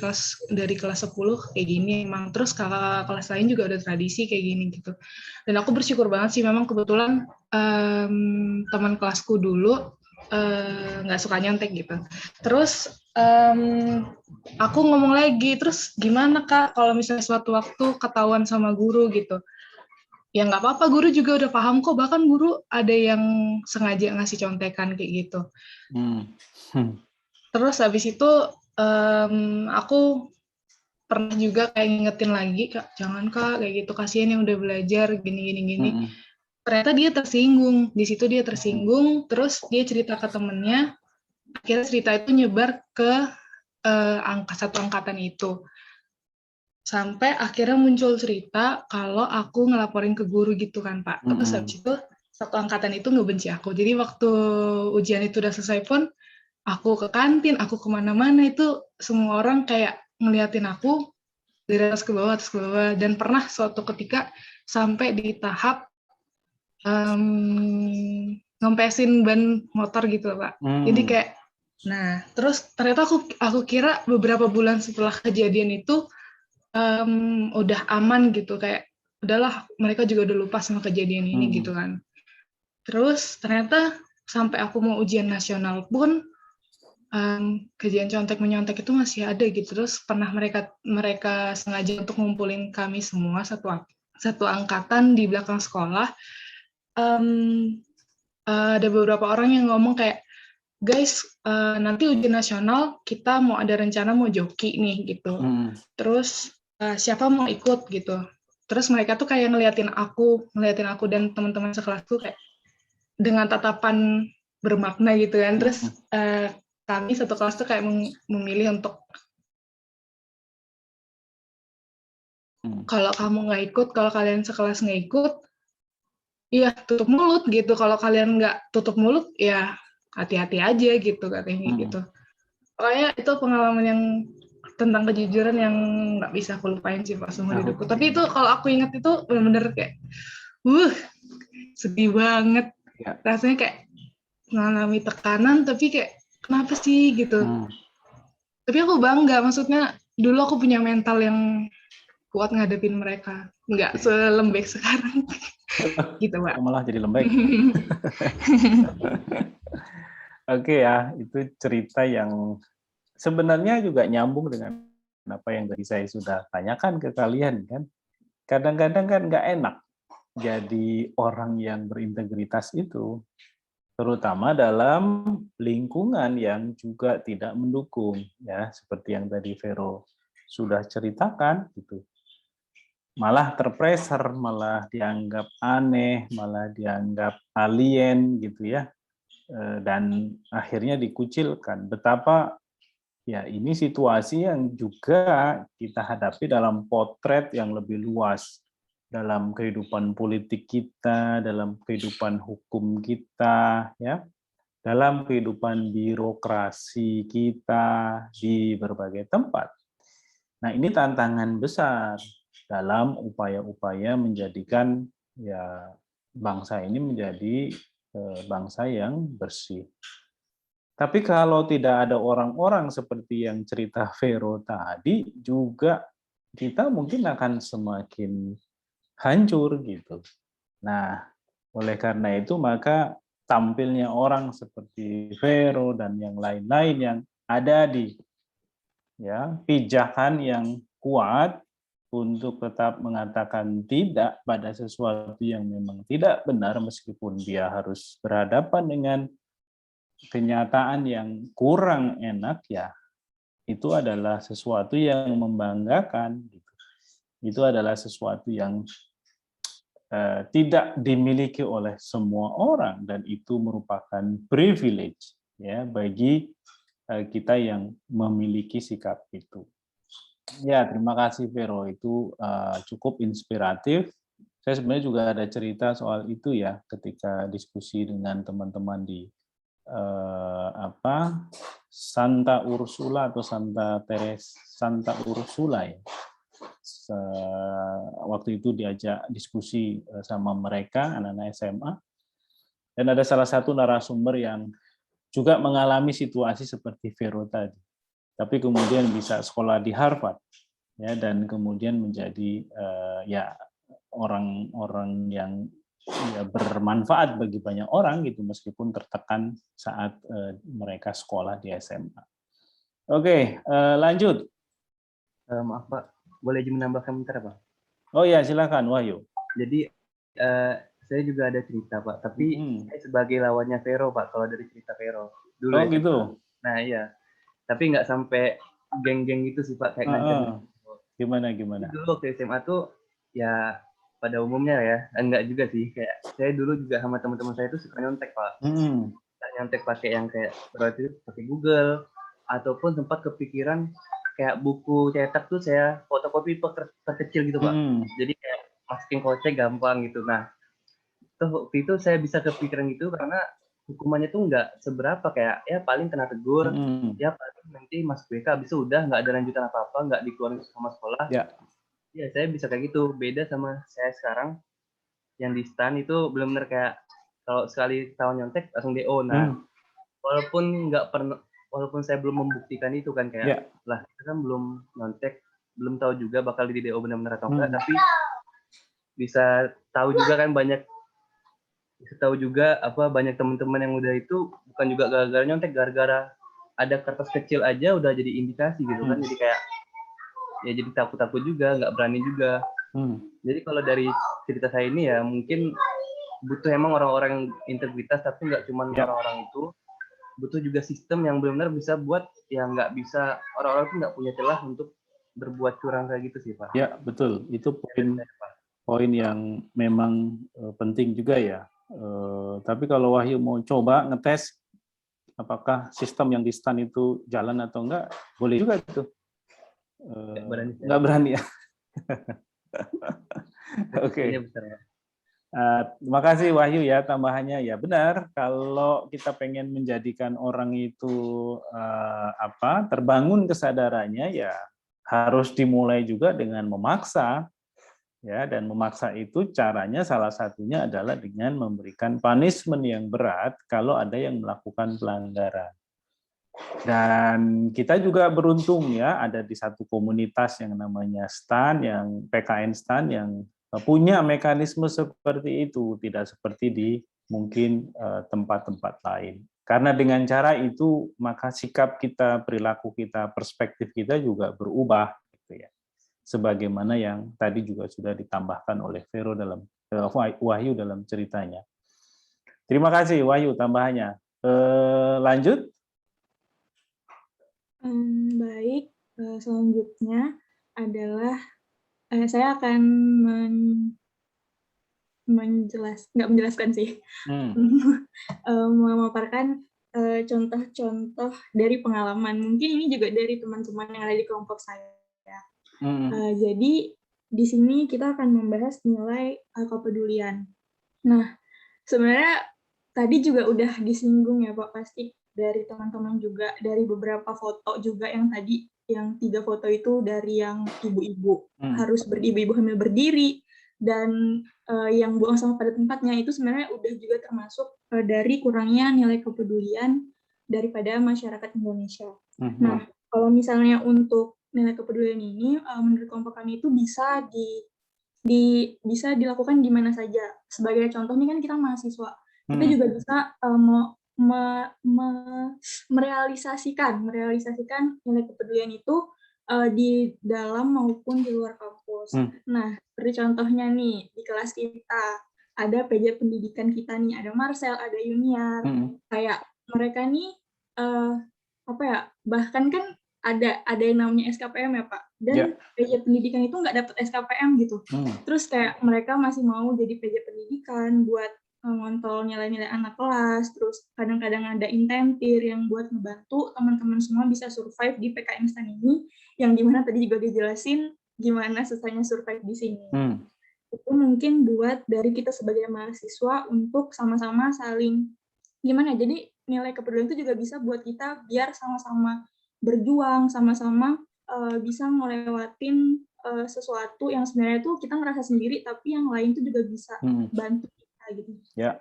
kelas 10 kayak gini emang. Terus kakak kelas lain juga udah tradisi kayak gini gitu. Dan aku bersyukur banget sih, memang kebetulan teman kelasku dulu nggak suka nyontek gitu. Terus aku ngomong lagi, terus gimana Kak kalau misalnya suatu waktu ketahuan sama guru gitu? Ya nggak apa-apa, guru juga udah paham kok, bahkan guru ada yang sengaja ngasih contekan kayak gitu. Terus habis itu aku pernah juga kayak ngingetin lagi, Kak, jangan Kak, kayak gitu, kasihan yang udah belajar gini. Ternyata dia tersinggung, di situ dia tersinggung, terus dia cerita ke temennya, akhirnya cerita itu nyebar ke satu angkatan itu. Sampai akhirnya muncul cerita kalau aku ngelaporin ke guru gitu kan, Pak. Terus habis itu satu angkatan itu ngebenci aku. Jadi waktu ujian itu udah selesai pun, aku ke kantin, aku kemana-mana itu semua orang kayak ngeliatin aku dari atas ke bawah, dan pernah suatu ketika sampai di tahap ngempesin ban motor gitu, Pak. Jadi kayak, nah terus ternyata aku kira beberapa bulan setelah kejadian itu udah aman gitu, kayak udahlah mereka juga udah lupa sama kejadian ini gitu kan. Terus ternyata sampai aku mau ujian nasional pun kejadian contek menyontek itu masih ada gitu. Terus pernah mereka sengaja untuk ngumpulin kami semua satu angkatan di belakang sekolah. Ada beberapa orang yang ngomong kayak, guys, nanti ujian nasional kita mau ada rencana mau joki nih gitu. Terus siapa mau ikut gitu. Terus mereka tuh kayak ngeliatin aku dan teman-teman sekelasku kayak dengan tatapan bermakna gitu kan. Terus kami satu kelas tuh kayak memilih untuk kalau kamu nggak ikut, kalau kalian sekelas nggak ikut, iya tutup mulut gitu. Kalau kalian nggak tutup mulut, ya hati-hati aja gitu katanya gitu. Pokoknya itu pengalaman yang tentang kejujuran yang nggak bisa aku lupain sih Pak seumur hidupku. Tapi itu kalau aku ingat itu benar-benar kayak, sedih banget. Ya. Rasanya kayak mengalami tekanan, tapi kayak kenapa sih gitu. Tapi aku bangga, maksudnya dulu aku punya mental yang kuat ngadepin mereka. Nggak selembek sekarang. Gitu Pak. Malah jadi lembek. Oke ya, itu cerita yang sebenarnya juga nyambung dengan apa yang tadi saya sudah tanyakan ke kalian kan. Kadang-kadang kan nggak enak jadi orang yang berintegritas itu, terutama dalam lingkungan yang juga tidak mendukung ya, seperti yang tadi Vero sudah ceritakan gitu. Malah terpreser, malah dianggap aneh, malah dianggap alien gitu ya. Dan akhirnya dikucilkan. Betapa ya ini situasi yang juga kita hadapi dalam potret yang lebih luas dalam kehidupan politik kita, dalam kehidupan hukum kita, ya, dalam kehidupan birokrasi kita di berbagai tempat. Nah, ini tantangan besar dalam upaya-upaya menjadikan ya bangsa ini menjadi bangsa yang bersih. Tapi kalau tidak ada orang-orang seperti yang cerita Vero tadi, juga kita mungkin akan semakin hancur gitu. Nah, oleh karena itu maka tampilnya orang seperti Vero dan yang lain-lain yang ada di pijakan yang kuat untuk tetap mengatakan tidak pada sesuatu yang memang tidak benar meskipun dia harus berhadapan dengan kenyataan yang kurang enak, ya itu adalah sesuatu yang membanggakan gitu. Itu adalah sesuatu yang tidak dimiliki oleh semua orang dan itu merupakan privilege ya bagi kita yang memiliki sikap itu. Ya, terima kasih Vero, itu cukup inspiratif. Saya sebenarnya juga ada cerita soal itu ya ketika diskusi dengan teman-teman di Santa Ursula atau Santa Ursula ya. Waktu itu diajak diskusi sama mereka anak-anak SMA dan ada salah satu narasumber yang juga mengalami situasi seperti Vero tadi, tapi kemudian bisa sekolah di Harvard ya dan kemudian menjadi orang-orang yang bermanfaat bagi banyak orang gitu meskipun tertekan saat mereka sekolah di SMA. Oke, lanjut. Maaf Pak, boleh menambahkan bentar Pak? Oh ya, silakan Wahyu. Jadi saya juga ada cerita Pak, tapi saya sebagai lawannya Vero Pak, kalau dari cerita Vero. Dulu oh ya, gitu. Nah iya, tapi nggak sampai geng-geng gitu sih Pak, kayak ngancam. Gimana? Dulu waktu SMA tuh ya pada umumnya ya, enggak juga sih. Kayak saya dulu juga sama teman-teman saya tuh suka nyontek Pak. Nyontek pakai yang kayak berarti pakai Google, ataupun sempat kepikiran kayak buku cetak tuh saya fotokopi kecil gitu Pak. Jadi kayak masukin kocek gampang gitu. Nah, waktu itu saya bisa kepikiran gitu karena hukumannya tuh nggak seberapa, kayak ya paling kena tegur, ya paling nanti masuk BK, habis itu udah nggak ada lanjutan apa-apa, nggak dikeluarin sama sekolah. Ya saya bisa kayak gitu. Beda sama saya sekarang yang di STAN itu benar-benar kayak kalau sekali tahun nyontek langsung DO. Nah, walaupun saya belum membuktikan itu kan kayak lah kita kan belum nyontek, belum tahu juga bakal di DO benar-benar atau enggak, tapi bisa tahu juga kan banyak teman-teman yang udah itu bukan juga gara-gara nyontek, gara-gara ada kertas kecil aja udah jadi indikasi gitu kan. Jadi kayak ya jadi takut-takut juga, nggak berani juga. Jadi kalau dari cerita saya ini ya mungkin butuh emang orang-orang yang integritas, tapi nggak cuma orang-orang itu, butuh juga sistem yang benar-benar bisa buat yang nggak bisa, orang-orang itu nggak punya celah untuk berbuat curang kayak gitu sih Pak. Ya betul, itu poin yang memang penting juga ya. Tapi kalau Wahyu mau coba ngetes apakah sistem yang di STAN itu jalan atau enggak, boleh juga itu. Nggak berani ya. Oke. Terima kasih Wahyu ya tambahannya. Ya benar, kalau kita pengen menjadikan orang itu terbangun kesadarannya, ya harus dimulai juga dengan memaksa. Ya, dan memaksa itu caranya salah satunya adalah dengan memberikan punishment yang berat kalau ada yang melakukan pelanggaran. Dan kita juga beruntung ya ada di satu komunitas yang namanya STAN, yang PKN STAN yang punya mekanisme seperti itu, tidak seperti di mungkin tempat-tempat lain. Karena dengan cara itu maka sikap kita, perilaku kita, perspektif kita juga berubah gitu ya. Sebagaimana yang tadi juga sudah ditambahkan oleh Vero dalam Wahyu dalam ceritanya. Terima kasih Wahyu tambahannya. Lanjut. Baik, selanjutnya adalah saya akan menjelaskan sih, memaparkan contoh-contoh dari pengalaman. Mungkin ini juga dari teman-teman yang ada di kelompok saya. Jadi di sini kita akan membahas nilai kepedulian. Nah, sebenarnya tadi juga udah disinggung ya Pak, pasti dari teman-teman juga, dari beberapa foto juga yang tadi, yang 3 foto itu dari yang ibu-ibu harus ibu-ibu hamil berdiri, dan yang buang sampah pada tempatnya itu sebenarnya udah juga termasuk dari kurangnya nilai kepedulian daripada masyarakat Indonesia. Nah, kalau misalnya untuk nilai kepedulian ini menurut kelompok kami itu bisa bisa dilakukan di mana saja. Sebagai contoh nih kan kita mahasiswa, kita juga bisa merealisasikan nilai kepedulian itu di dalam maupun di luar kampus. Nah, seperti contohnya nih di kelas kita ada PJ pendidikan kita nih, ada Marcel, ada Yuniar, kayak mereka nih bahkan kan ada yang namanya SKPM ya Pak, dan PJ pendidikan itu nggak dapat SKPM gitu. Terus kayak mereka masih mau jadi PJ pendidikan buat ngontrol nilai-nilai anak kelas, terus kadang-kadang ada intentir yang buat ngebantu teman-teman semua bisa survive di PKM instan ini, yang dimana tadi juga dijelasin gimana susahnya survive di sini. Itu mungkin buat dari kita sebagai mahasiswa untuk sama-sama saling gimana, jadi nilai kepedulian itu juga bisa buat kita biar sama-sama berjuang, sama-sama bisa ngelewatin sesuatu yang sebenarnya itu kita ngerasa sendiri, tapi yang lain itu juga bisa bantu kita gitu.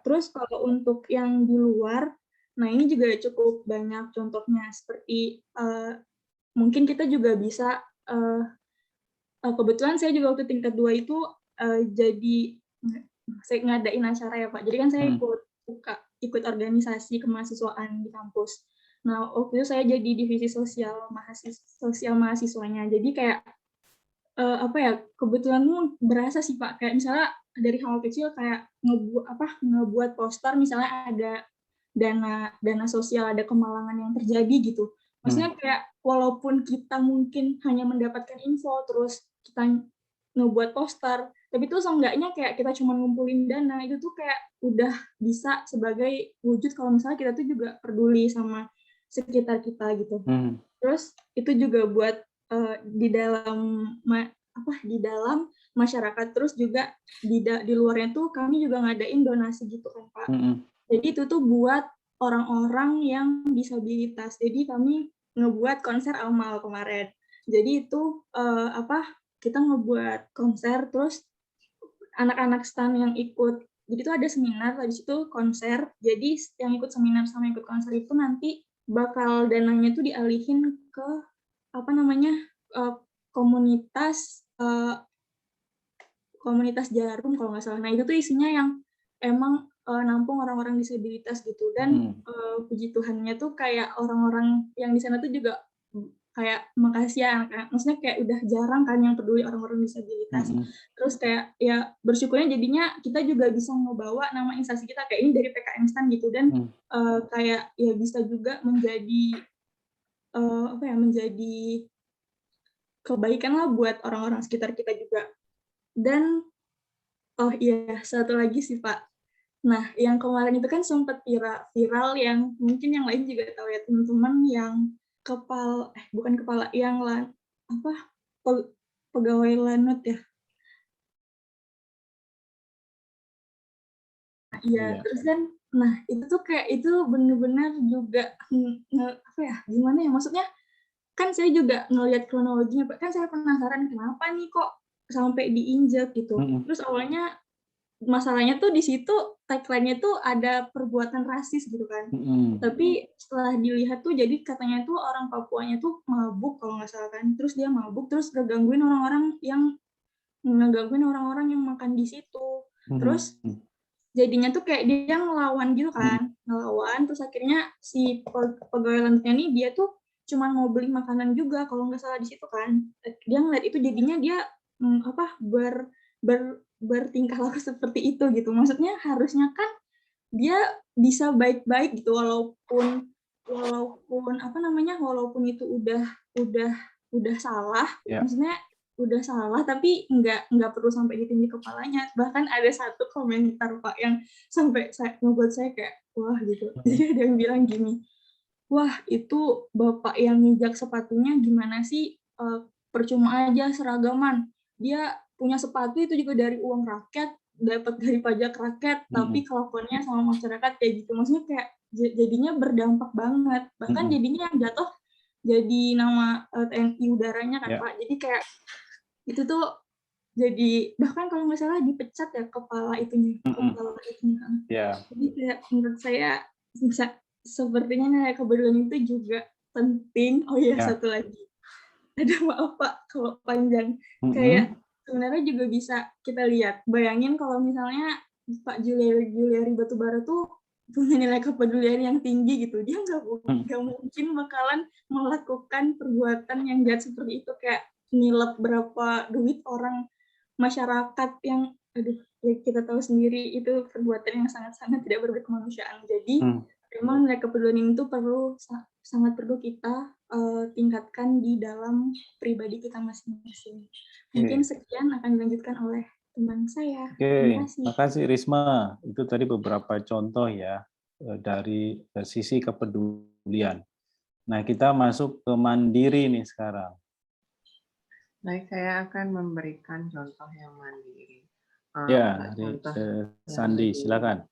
Terus kalau untuk yang di luar, nah ini juga cukup banyak contohnya, seperti mungkin kita juga bisa, kebetulan saya juga waktu tingkat 2 itu jadi saya ngadain acara ya Pak, jadi kan saya ikut organisasi kemahasiswaan di kampus. Nah, waktu itu saya jadi divisi sosial mahasiswanya. Jadi kayak kebetulan berasa sih Pak, kayak misalnya dari hal kecil kayak ngebuat poster, misalnya ada dana sosial, ada kemalangan yang terjadi gitu. Maksudnya kayak walaupun kita mungkin hanya mendapatkan info terus kita ngebuat poster, tapi itu seenggaknya kayak kita cuma ngumpulin dana, itu tuh kayak udah bisa sebagai wujud kalau misalnya kita tuh juga peduli sama sekitar kita gitu. Terus itu juga buat di dalam masyarakat, terus juga di luarnya tuh kami juga ngadain donasi gitu kan Pak. Jadi itu tuh buat orang-orang yang disabilitas. Jadi kami ngebuat konser amal kemarin. Jadi itu kita ngebuat konser, terus anak-anak STAN yang ikut, jadi itu ada seminar, habis itu konser. Jadi yang ikut seminar sama ikut konser itu nanti bakal dananya itu dialihin ke komunitas Jarum kalau nggak salah. Nah itu tuh isinya yang emang nampung orang-orang disabilitas gitu, dan puji Tuhannya tuh kayak orang-orang yang di sana tuh juga kayak makasih ya anak-anak, maksudnya kayak udah jarang kan yang peduli orang-orang disabilitas. Terus kayak ya bersyukurnya jadinya kita juga bisa ngebawa nama instansi kita kayak ini dari PKM instan gitu, dan kayak ya bisa juga menjadi menjadi kebaikan lah buat orang-orang sekitar kita juga. Dan oh iya, satu lagi sih Pak. Nah, yang kemarin itu kan sempat viral yang mungkin yang lain juga tahu ya teman-teman, yang pegawai Lanut ya. Iya, terus kan, nah itu tuh kayak itu benar-benar juga gimana ya, maksudnya kan saya juga ngelihat kronologinya Pak, kan saya penasaran kenapa nih kok sampai diinjak gitu. Terus awalnya masalahnya tuh di situ tagline-nya tuh ada perbuatan rasis gitu kan. Tapi setelah dilihat tuh jadi katanya tuh orang Papuanya tuh mabuk kalau nggak salah kan. Terus dia mabuk terus ngegangguin orang-orang yang makan di situ. Terus jadinya tuh kayak dia ngelawan gitu kan. Ngelawan terus akhirnya si pegawai Lanutnya nih dia tuh cuma mau beli makanan juga kalau nggak salah di situ kan. Dia ngeliat itu jadinya dia bertingkah laku seperti itu gitu. Maksudnya harusnya kan dia bisa baik-baik gitu, walaupun itu udah salah, maksudnya udah salah, tapi nggak perlu sampai ditindih kepalanya. Bahkan ada satu komentar Pak yang sampai ngebuat saya kayak wah gitu. Jadi ada yang bilang gini, wah itu bapak yang nginjak sepatunya gimana sih, percuma aja seragaman, dia punya sepatu itu juga dari uang rakyat, dapat dari pajak rakyat, tapi kelakuannya sama masyarakat kayak gitu. Maksudnya kayak jadinya berdampak banget, bahkan jadinya yang jatuh jadi nama TNI udaranya kan Pak. Jadi kayak itu tuh jadi bahkan kalau nggak salah dipecat ya kepala itunya. Jadi kayak menurut saya sepertinya nilai kepedulian itu juga penting. Oh iya, satu lagi. Ada maaf Pak kalau panjang. Kayak sebenarnya juga bisa kita lihat. Bayangin kalau misalnya Pak Juliari Batubara tuh punya nilai kepedulian yang tinggi gitu, dia nggak mungkin bakalan melakukan perbuatan yang jahat seperti itu, kayak nilep berapa duit orang masyarakat yang, aduh, ya kita tahu sendiri itu perbuatan yang sangat-sangat tidak berkemanusiaan. Jadi memang nilai kepedulian itu sangat perlu kita tingkatkan di dalam pribadi kita masing-masing. Mungkin sekian akan dilanjutkan oleh teman saya. Terima kasih. Terima kasih Risma. Itu tadi beberapa contoh ya dari sisi kepedulian. Nah, kita masuk ke mandiri nih sekarang. Baik, saya akan memberikan contoh yang mandiri. Ya, Contoh Sandi, silakan.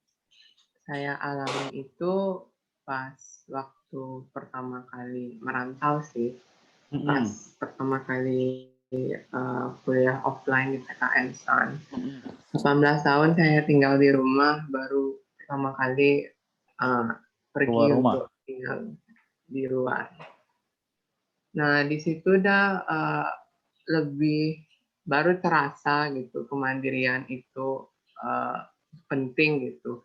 Saya alami itu pas waktu pertama kali merantau sih. Pas pertama kali kuliah offline di PKN STAN. 18 tahun saya tinggal di rumah, baru pertama kali pergi untuk tinggal di luar. Nah, di situ udah lebih baru terasa gitu, kemandirian itu penting gitu.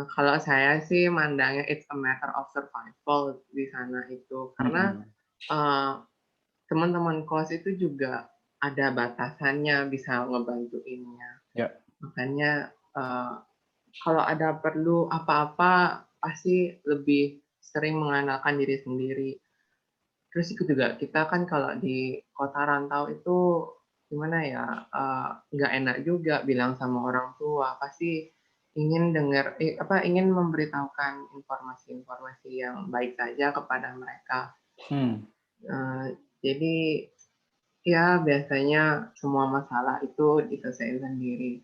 Kalau saya sih mandangnya it's a matter of survival di sana itu, karena teman-teman kos itu juga ada batasannya, bisa ngebantuinnya. Makanya kalau ada perlu apa-apa pasti lebih sering mengandalkan diri sendiri. Terus itu juga kita kan kalau di kota rantau itu gimana ya, nggak enak juga bilang sama orang tua, pasti ingin dengar ingin memberitahukan informasi-informasi yang baik saja kepada mereka. Jadi ya biasanya semua masalah itu diselesaikan sendiri.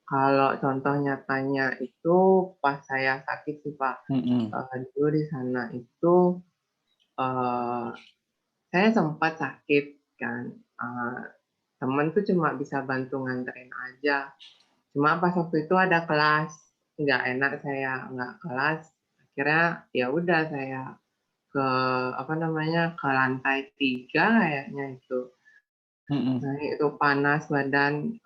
Kalau contoh nyatanya itu pas saya sakit sih Pak, dulu di sana itu saya sempat sakit kan, temen tuh cuma bisa bantu nganterin aja. Cuma pas waktu itu ada kelas, nggak enak saya nggak kelas, akhirnya ya udah saya ke ke lantai 3 kayaknya itu. Nah, itu panas badan,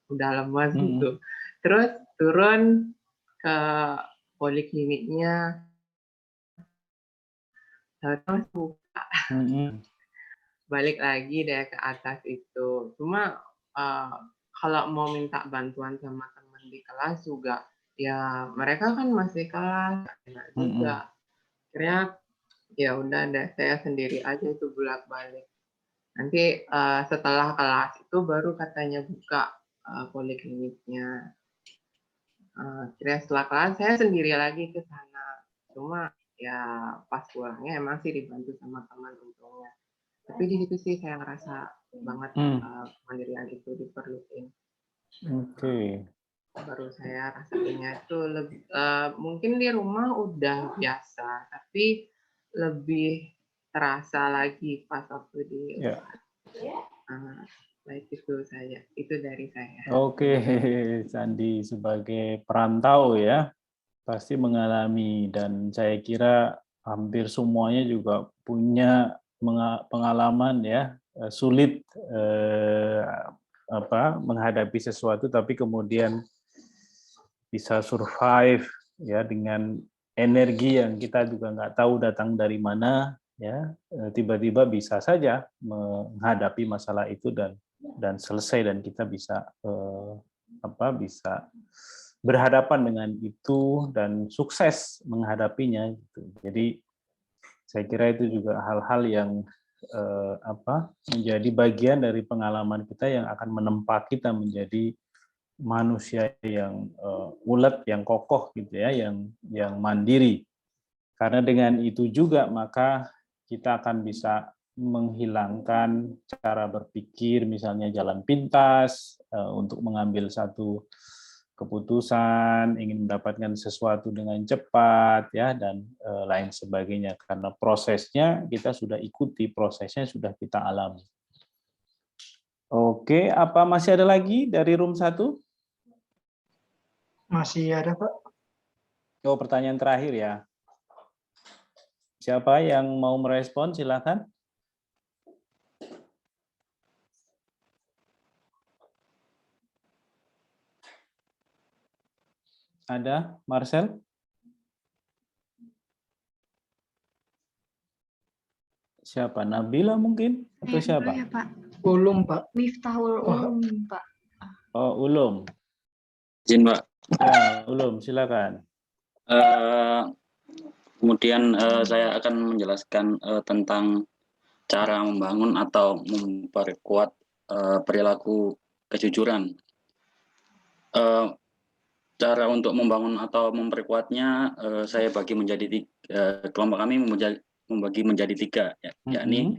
udah lemas gitu. Terus turun ke polikliniknya, terus buka. Balik lagi deh ke atas itu. Cuma kalau mau minta bantuan sama teman di kelas juga, ya mereka kan masih kelas, enak juga. Akhirnya ya udah deh, saya sendiri aja itu bolak-balik. Nanti setelah kelas itu baru katanya buka polikliniknya. Akhirnya setelah kelas saya sendiri lagi ke sana. Cuma ya pas pulangnya emang sih dibantu sama teman untungnya. Tapi di situ sih saya ngerasa banget kemandirian itu diperlukan. Baru saya rasainnya itu lebih, mungkin di rumah udah biasa, tapi lebih terasa lagi pas waktu di luar. Baik itu dari saya. Oke, Sandi sebagai perantau ya pasti mengalami, dan saya kira hampir semuanya juga punya pengalaman ya sulit menghadapi sesuatu tapi kemudian bisa survive ya dengan energi yang kita juga nggak tahu datang dari mana ya, tiba-tiba bisa saja menghadapi masalah itu dan selesai, dan kita bisa bisa berhadapan dengan itu dan sukses menghadapinya gitu. Jadi saya kira itu juga hal-hal yang menjadi bagian dari pengalaman kita yang akan menempa kita menjadi manusia yang ulet, yang kokoh gitu ya, yang mandiri. Karena dengan itu juga maka kita akan bisa menghilangkan cara berpikir misalnya jalan pintas untuk mengambil satu keputusan, ingin mendapatkan sesuatu dengan cepat ya, dan lain sebagainya, karena prosesnya kita sudah ikuti, prosesnya sudah kita alami. Oke, apa masih ada lagi dari room 1? Masih ada, Pak. Oh, pertanyaan terakhir ya. Siapa yang mau merespon, silakan. Ada, Marcel? Siapa? Nabila mungkin? Atau siapa? Ya, Pak. Ulum, Pak. Miftahul Ulum, Pak. Oh, Ulum. Izin, Pak. Ya, Ulum, silakan. Kemudian saya akan menjelaskan tentang cara membangun atau memperkuat perilaku kejujuran. Cara untuk membangun atau memperkuatnya saya bagi menjadi kelompok kami membagi menjadi 3, yakni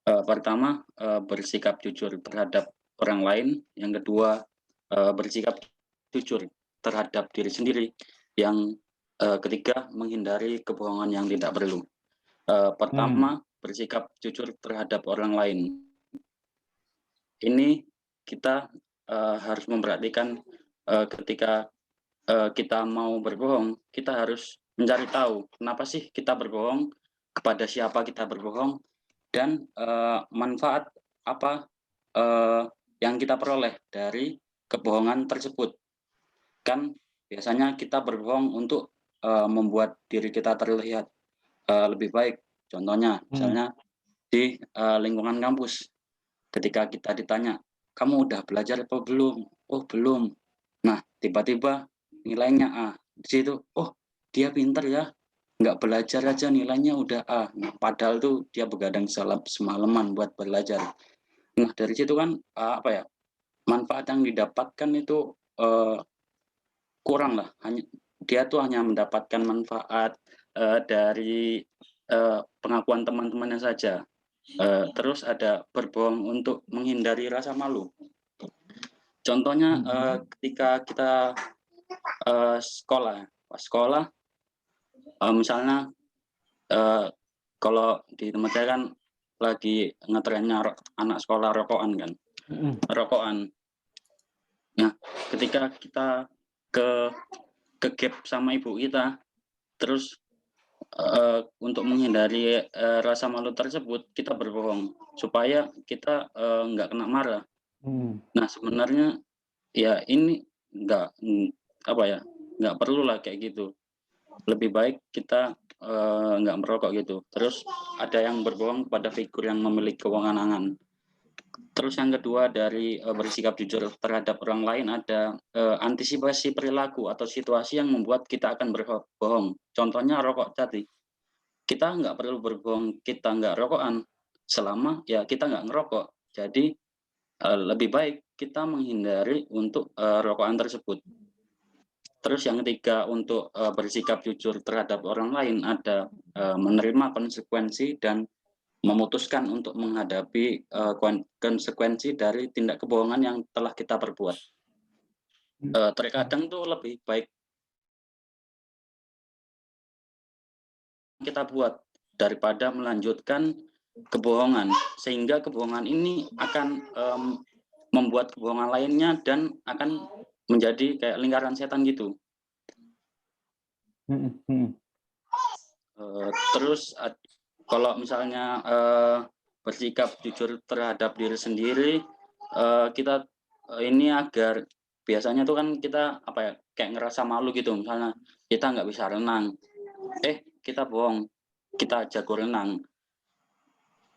pertama bersikap jujur terhadap orang lain, yang kedua bersikap jujur terhadap diri sendiri, yang ketiga menghindari kebohongan yang tidak perlu. Pertama bersikap jujur terhadap orang lain. Ini kita harus memperhatikan ketika kita mau berbohong, kita harus mencari tahu kenapa sih kita berbohong, kepada siapa kita berbohong, dan manfaat apa yang kita peroleh dari kebohongan tersebut. Kan biasanya kita berbohong untuk membuat diri kita terlihat lebih baik. Contohnya, misalnya di lingkungan kampus, ketika kita ditanya, kamu udah belajar apa belum? Oh belum. Nah tiba-tiba nilainya A. Di situ, oh dia pinter ya, nggak belajar aja nilainya udah A. Nah, padahal tuh dia begadang semalaman buat belajar. Nah dari situ kan apa ya, manfaat yang didapatkan itu kurang lah. Dia tuh hanya mendapatkan manfaat dari pengakuan teman-temannya saja. Terus ada berbohong untuk menghindari rasa malu. Contohnya ketika kita sekolah, misalnya kalau di tempat saya kan lagi ngetrennya anak sekolah rokokan kan, rokokan. Nah, ketika kita ke gap sama ibu kita, terus untuk menghindari rasa malu tersebut kita berbohong supaya kita nggak kena marah. Nah sebenarnya ya ini nggak perlu lah kayak gitu. Lebih baik kita nggak merokok gitu. Terus ada yang berbohong kepada figur yang memiliki kewenangan. Terus yang kedua dari bersikap jujur terhadap orang lain ada antisipasi perilaku atau situasi yang membuat kita akan berbohong. Contohnya rokok tadi. Kita nggak perlu berbohong, kita nggak rokokan selama ya kita nggak ngerokok. Jadi lebih baik kita menghindari untuk rokokan tersebut. Terus yang ketiga untuk bersikap jujur terhadap orang lain ada menerima konsekuensi dan memutuskan untuk menghadapi konsekuensi dari tindak kebohongan yang telah kita perbuat. Terkadang tuh lebih baik kita buat daripada melanjutkan kebohongan, sehingga kebohongan ini akan membuat kebohongan lainnya dan akan menjadi kayak lingkaran setan gitu. Terus kalau misalnya bersikap jujur terhadap diri sendiri, kita ini agar biasanya tuh kan kita apa ya kayak ngerasa malu gitu, misalnya kita nggak bisa renang, kita bohong, kita jago renang.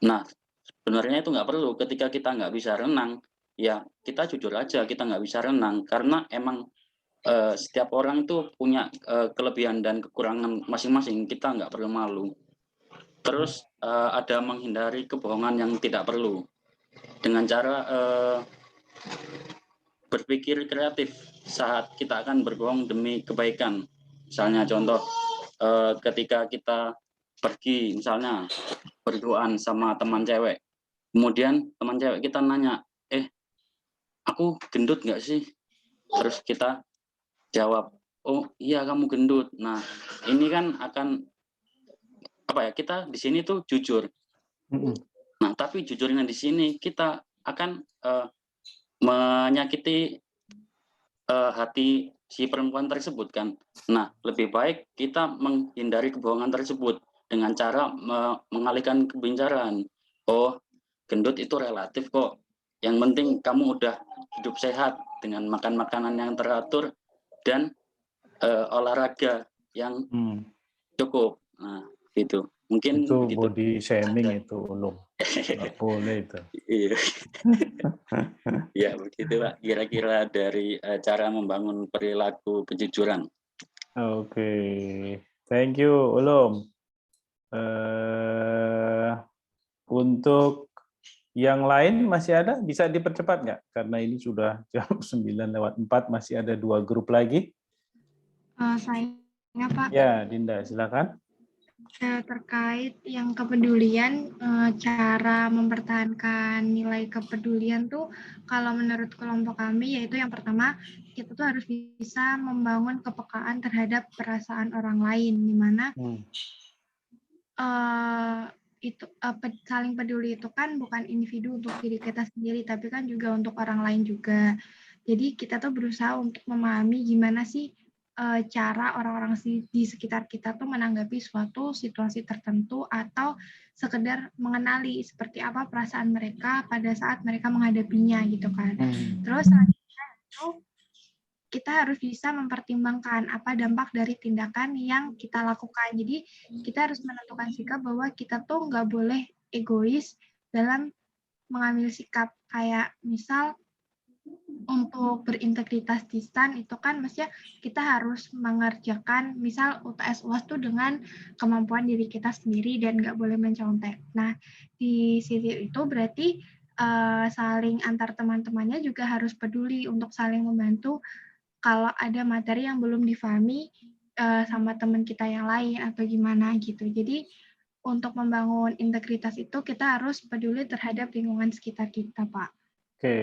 Nah sebenarnya itu nggak perlu. Ketika kita nggak bisa renang, ya kita jujur aja kita nggak bisa renang, karena emang setiap orang itu punya kelebihan dan kekurangan masing-masing. Kita nggak perlu malu. Terus ada menghindari kebohongan yang tidak perlu dengan cara berpikir kreatif saat kita akan berbohong demi kebaikan. Misalnya contoh ketika kita pergi misalnya berduaan sama teman cewek, kemudian teman cewek kita nanya, aku gendut nggak sih? Terus kita jawab, oh iya kamu gendut. Nah ini kan akan apa ya, kita di sini tuh jujur. Nah tapi jujurnya di sini kita akan menyakiti hati si perempuan tersebut kan. Nah lebih baik kita menghindari kebohongan tersebut dengan cara mengalihkan kebicaraan. Oh gendut itu relatif kok, yang penting kamu udah hidup sehat dengan makan makanan yang teratur dan olahraga yang cukup. Nah, gitu. Mungkin itu begitu. body shaming itu ulum. Nggak boleh itu. Iya. Ya, begitu Pak. Kira-kira dari cara membangun perilaku kejujuran. Oke. Thank you, Ulum. Untuk yang lain masih ada? Bisa dipercepat nggak? Karena ini sudah jam 9:04, masih ada 2 grup lagi. Saya, Pak. Ya, Dinda, silakan. Terkait yang kepedulian, cara mempertahankan nilai kepedulian tuh kalau menurut kelompok kami yaitu yang pertama, kita tuh harus bisa membangun kepekaan terhadap perasaan orang lain, di mana saling peduli itu kan bukan individu untuk diri kita sendiri, tapi kan juga untuk orang lain juga. Jadi kita tuh berusaha untuk memahami gimana sih cara orang-orang di sekitar kita tuh menanggapi suatu situasi tertentu atau sekedar mengenali seperti apa perasaan mereka pada saat mereka menghadapinya gitu kan. Terus selanjutnya itu kita harus bisa mempertimbangkan apa dampak dari tindakan yang kita lakukan. Jadi kita harus menentukan sikap bahwa kita tuh nggak boleh egois dalam mengambil sikap. Kayak misal untuk berintegritas di STAN itu kan maksudnya kita harus mengerjakan misal UTS UAS tuh dengan kemampuan diri kita sendiri dan nggak boleh mencontek. Nah di sisi itu berarti saling antar teman-temannya juga harus peduli untuk saling membantu kalau ada materi yang belum difahami sama teman kita yang lain atau gimana gitu. Jadi untuk membangun integritas itu kita harus peduli terhadap lingkungan sekitar kita, Pak. Oke.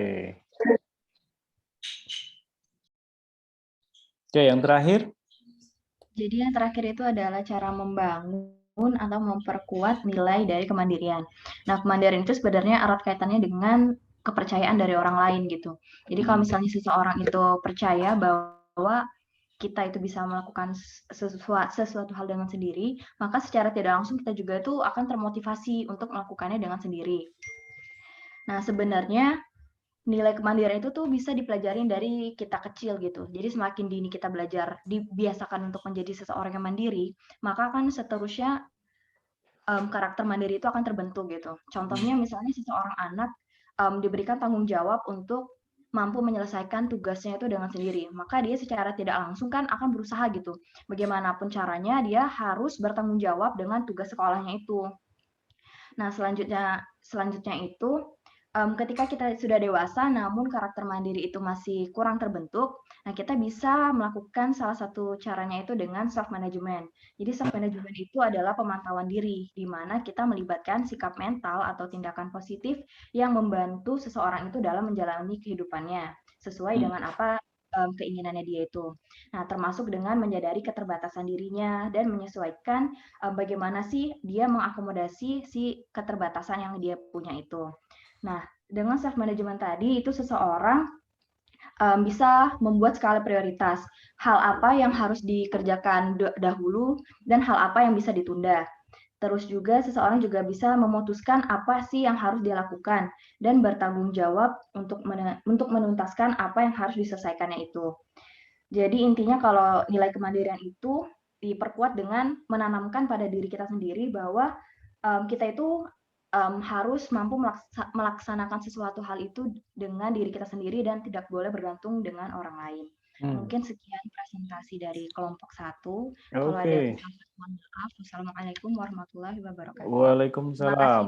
Oke, yang terakhir? Jadi yang terakhir itu adalah cara membangun atau memperkuat nilai dari kemandirian. Nah, kemandirian itu sebenarnya erat kaitannya dengan kepercayaan dari orang lain gitu. Jadi kalau misalnya seseorang itu percaya bahwa kita itu bisa melakukan sesuatu hal dengan sendiri, maka secara tidak langsung kita juga tuh akan termotivasi untuk melakukannya dengan sendiri. Nah, sebenarnya nilai kemandirian itu tuh bisa dipelajarin dari kita kecil gitu. Jadi semakin dini kita belajar, dibiasakan untuk menjadi seseorang yang mandiri, maka kan seterusnya karakter mandiri itu akan terbentuk gitu. Contohnya misalnya seseorang anak diberikan tanggung jawab untuk mampu menyelesaikan tugasnya itu dengan sendiri, maka dia secara tidak langsung kan akan berusaha gitu. Bagaimanapun caranya, dia harus bertanggung jawab dengan tugas sekolahnya itu. Nah, selanjutnya itu ketika kita sudah dewasa namun karakter mandiri itu masih kurang terbentuk, nah kita bisa melakukan salah satu caranya itu dengan self management. Jadi self management itu adalah pemantauan diri, di mana kita melibatkan sikap mental atau tindakan positif yang membantu seseorang itu dalam menjalani kehidupannya sesuai dengan apa keinginannya dia itu. Nah, termasuk dengan menyadari keterbatasan dirinya dan menyesuaikan bagaimana sih dia mengakomodasi si keterbatasan yang dia punya itu. Nah, dengan self management tadi itu seseorang bisa membuat skala prioritas. Hal apa yang harus dikerjakan dahulu dan hal apa yang bisa ditunda. Terus juga seseorang juga bisa memutuskan apa sih yang harus dia lakukan dan bertanggung jawab untuk menuntaskan apa yang harus diselesaikannya itu. Jadi intinya kalau nilai kemandirian itu diperkuat dengan menanamkan pada diri kita sendiri bahwa kita itu harus mampu melaksanakan sesuatu hal itu dengan diri kita sendiri dan tidak boleh bergantung dengan orang lain. Mungkin sekian presentasi dari kelompok 1. Kalau ada kesalahan, mohon maaf. Wassalamualaikum warahmatullahi wabarakatuh. Waalaikumsalam.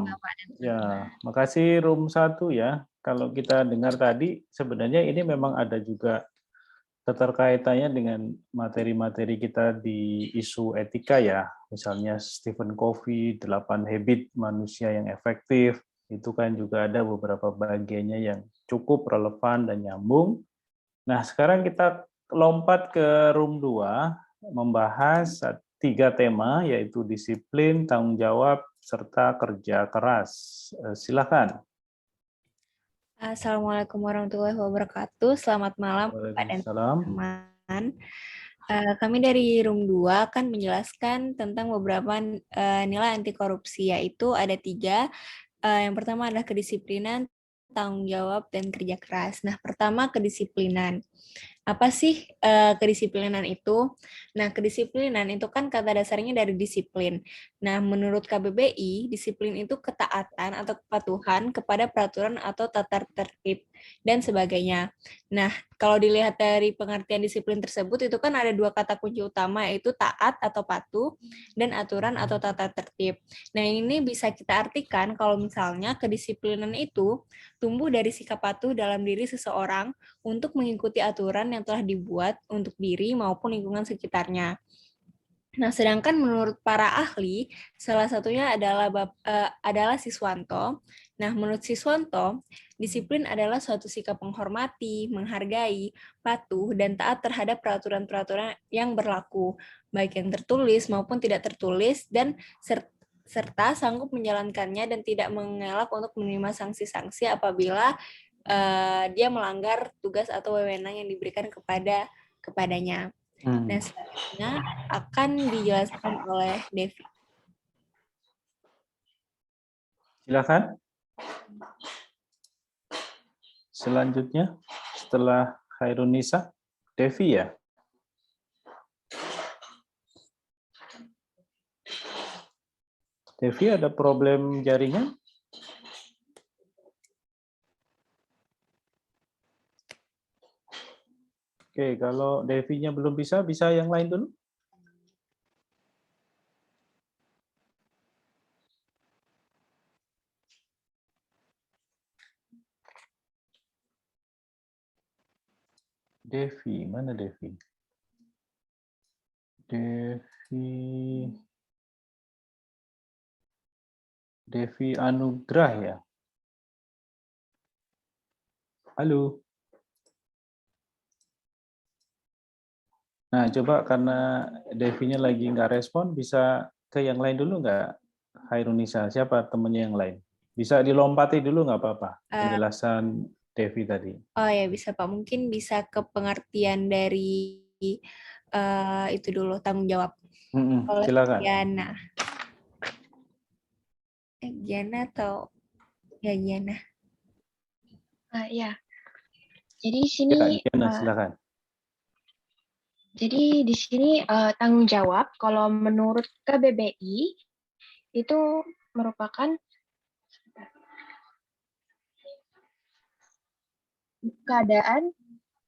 Ya, makasih Room 1 ya. Kalau kita dengar tadi, sebenarnya ini memang ada juga keterkaitannya dengan materi-materi kita di isu etika ya, misalnya Stephen Covey, 8 habit manusia yang efektif, itu kan juga ada beberapa bagiannya yang cukup relevan dan nyambung. Nah, sekarang kita lompat ke room 2, membahas 3 tema, yaitu disiplin, tanggung jawab, serta kerja keras. Silakan. Assalamualaikum warahmatullahi wabarakatuh. Selamat malam Pak dan teman-teman. Kami dari Room 2 akan menjelaskan tentang beberapa nilai anti korupsi, yaitu ada 3. Yang pertama adalah kedisiplinan, tanggung jawab, dan kerja keras. Nah, pertama kedisiplinan. Apa sih kedisiplinan itu? Nah, kedisiplinan itu kan kata dasarnya dari disiplin. Nah, menurut KBBI, disiplin itu ketaatan atau kepatuhan kepada peraturan atau tata tertib dan sebagainya. Nah, kalau dilihat dari pengertian disiplin tersebut, itu kan ada dua kata kunci utama, yaitu taat atau patuh dan aturan atau tata tertib. Nah, ini bisa kita artikan kalau misalnya kedisiplinan itu tumbuh dari sikap patuh dalam diri seseorang untuk mengikuti aturan yang telah dibuat untuk diri maupun lingkungan sekitarnya. Nah, sedangkan menurut para ahli, salah satunya adalah Siswanto. Nah, menurut Siswanto, disiplin adalah suatu sikap menghormati, menghargai, patuh, dan taat terhadap peraturan-peraturan yang berlaku, baik yang tertulis maupun tidak tertulis, dan serta sanggup menjalankannya dan tidak mengelak untuk menerima sanksi-sanksi apabila dia melanggar tugas atau wewenang yang diberikan kepadanya. Nah, selanjutnya akan dijelaskan oleh Devi. Silakan. Selanjutnya, setelah Khairunisa, Devi ya? Devi ada problem jaringan? Oke, kalau Devi-nya belum bisa yang lain dulu? Devi, mana Devi? Devi Anugrah ya? Halo. Nah, coba karena Devi-nya lagi nggak respon, bisa ke yang lain dulu nggak? Khairunisa, siapa temennya yang lain? Bisa dilompati dulu nggak apa-apa, penjelasan Devi tadi. Oh ya, bisa Pak. Mungkin bisa ke pengertian dari itu dulu, tanggung jawab. Silakan. Giana atau ya Giana? Ya. Jadi di sini silakan. Jadi di sini tanggung jawab kalau menurut KBBI itu merupakan keadaan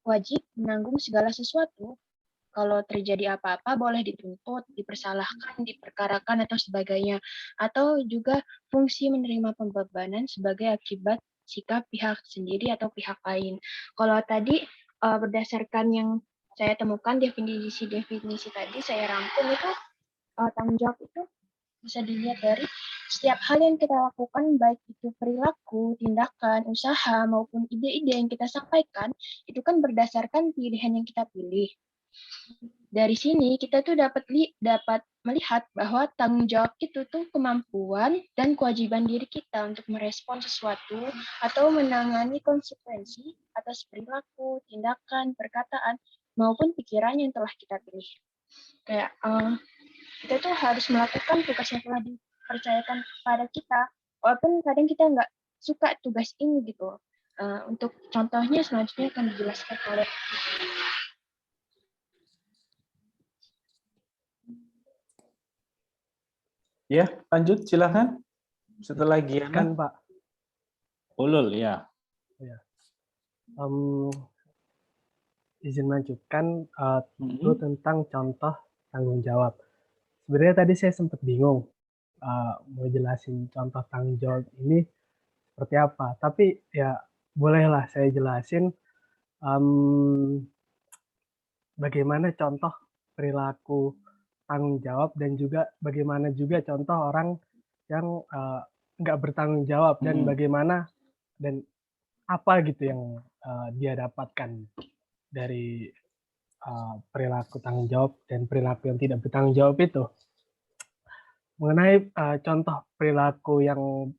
wajib menanggung segala sesuatu. Kalau terjadi apa-apa boleh dituntut, dipersalahkan, diperkarakan atau sebagainya. Atau juga fungsi menerima pembebanan sebagai akibat sikap pihak sendiri atau pihak lain. Kalau tadi berdasarkan yang saya temukan definisi tadi saya rangkum itu tanggung jawab itu bisa dilihat dari setiap hal yang kita lakukan, baik itu perilaku, tindakan, usaha maupun ide-ide yang kita sampaikan itu kan berdasarkan pilihan yang kita pilih. Dari sini kita tuh dapat melihat bahwa tanggung jawab itu tuh kemampuan dan kewajiban diri kita untuk merespon sesuatu atau menangani konsekuensi atas perilaku, tindakan, perkataan maupun pikiran yang telah kita pilih. Kayak kita tuh harus melakukan tugas yang telah dipercayakan kepada kita, walaupun kadang kita nggak suka tugas ini gitu. Untuk contohnya selanjutnya akan dijelaskan oleh Ya, lanjut silakan. Setelah Giana. Kan Pak. Ulul ya. Ya. Izin melanjutkan itu tentang contoh tanggung jawab. Sebenarnya tadi saya sempat bingung mau jelasin contoh tanggung jawab ini seperti apa. Tapi ya bolehlah saya jelasin bagaimana contoh perilaku tanggung jawab dan juga bagaimana juga contoh orang yang nggak bertanggung jawab dan bagaimana dan apa gitu yang dia dapatkan dari perilaku tanggung jawab dan perilaku yang tidak bertanggung jawab itu. Mengenai contoh perilaku yang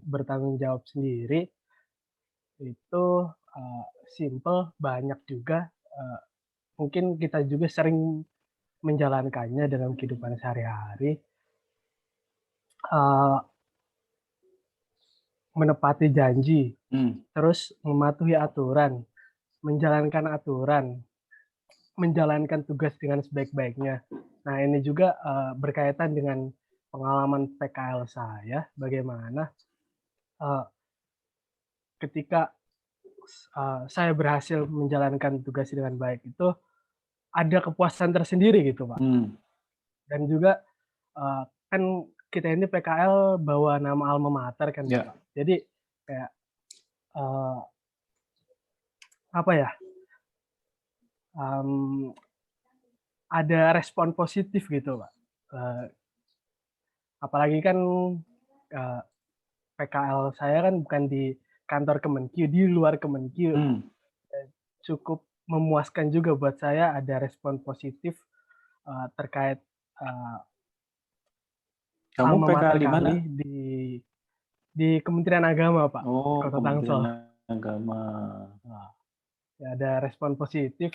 bertanggung jawab sendiri itu simple, banyak juga. Mungkin kita juga sering menjalankannya dalam kehidupan sehari-hari. Menepati janji, terus mematuhi aturan, menjalankan aturan, menjalankan tugas dengan sebaik-baiknya. Nah, ini juga berkaitan dengan pengalaman PKL saya, bagaimana ketika saya berhasil menjalankan tugas dengan baik itu ada kepuasan tersendiri gitu, Pak. Dan juga kan kita ini PKL bawa nama alma mater kan, Pak. Jadi kayak apa ya? Ada respon positif gitu, Pak. Apalagi kan PKL saya kan bukan di kantor Kemenkyu, di luar Kemenkyu. Cukup memuaskan juga buat saya, ada respon positif terkait kamu alma PKL mater di mana? kami di Kementerian Agama, Pak. Oh, Kota Tangsel. Kementerian Agama. Ya, ada respon positif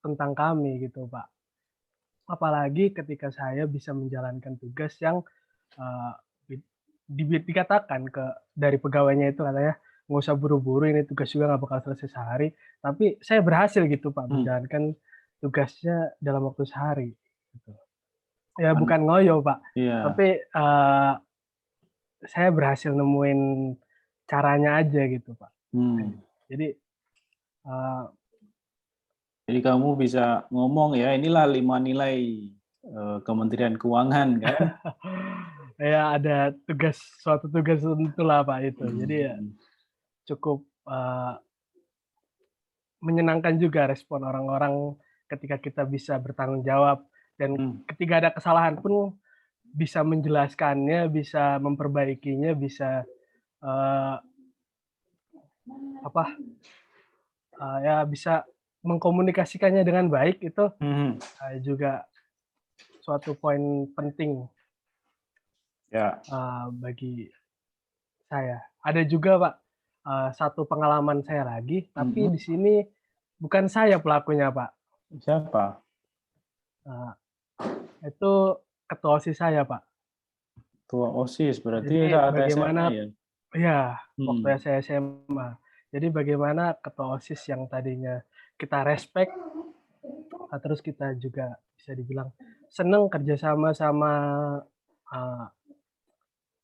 tentang kami gitu, Pak. Apalagi ketika saya bisa menjalankan tugas yang dikatakan dari pegawainya itu katanya nggak usah buru-buru, ini tugas juga nggak bakal selesai sehari. Tapi saya berhasil gitu, Pak, menjalankan tugasnya dalam waktu sehari. Gitu. Ya bukan ngoyo, Pak. Tapi saya berhasil nemuin caranya aja gitu, Pak. Jadi kamu bisa ngomong ya, inilah 5 nilai Kementerian Keuangan kan? Ya ada suatu tugas tertentu lah, Pak, itu. Jadi ya cukup menyenangkan juga respon orang-orang ketika kita bisa bertanggung jawab, dan ketika ada kesalahan pun bisa menjelaskannya, bisa memperbaikinya, bisa ya bisa mengkomunikasikannya dengan baik. Itu juga suatu poin penting bagi saya. Ada juga, Pak, satu pengalaman saya lagi, tapi di sini bukan saya pelakunya, Pak. Siapa? Itu ketua OSIS saya, Pak. Ketua OSIS berarti Jadi saat bagaimana? SMA ya? Ya, waktu saya SMA. Jadi bagaimana ketua OSIS yang tadinya kita respect, terus kita juga bisa dibilang senang kerjasama sama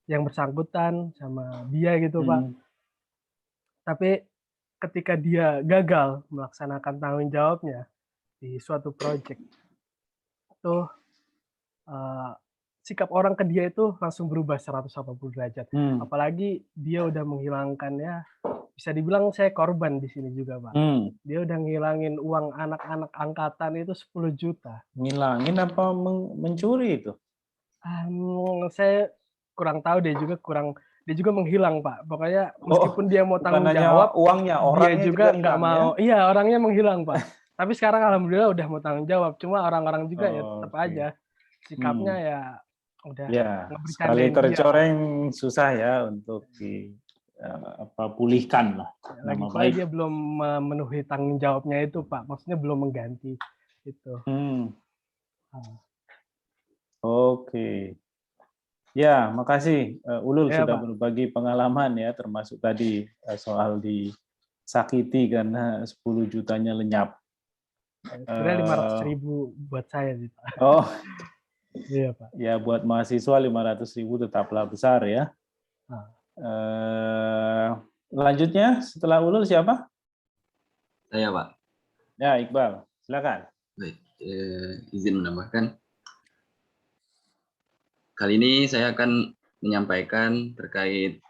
yang bersangkutan, sama dia gitu, Pak. Tapi ketika dia gagal melaksanakan tanggung jawabnya di suatu proyek, itu sikap orang ke dia itu langsung berubah 180 derajat. Apalagi dia udah menghilangkan, ya bisa dibilang saya korban di sini juga, Pak. Dia udah ngilangin uang anak-anak angkatan itu 10 juta. Ngilangin apa mencuri itu? Saya kurang tahu, dia juga menghilang, Pak. Pokoknya meskipun dia mau tanggung jawab, uangnya, orangnya dia juga nggak hilang, mau. ya? Iya, orangnya menghilang, Pak. Tapi sekarang alhamdulillah udah mau tanggung jawab. Cuma orang-orang juga ya tetap aja sikapnya ya udah sekali tercoreng susah ya untuk pulihkan lah nama baik. Dia belum memenuhi tanggung jawabnya itu, Pak. Maksudnya belum mengganti itu. Oke. Ya, makasih Ulul Ya, sudah Pak. berbagi pengalaman ya, termasuk tadi soal disakiti karena 10 jutanya lenyap. Sebenarnya 500.000 buat saya sih, Pak. Oh, iya, Pak. Ya buat mahasiswa 500.000 tetaplah besar ya. Lanjutnya setelah Ulul siapa? Saya, Pak. Ya, Iqbal, silakan. Baik, izin menambahkan. Kali ini saya akan menyampaikan terkait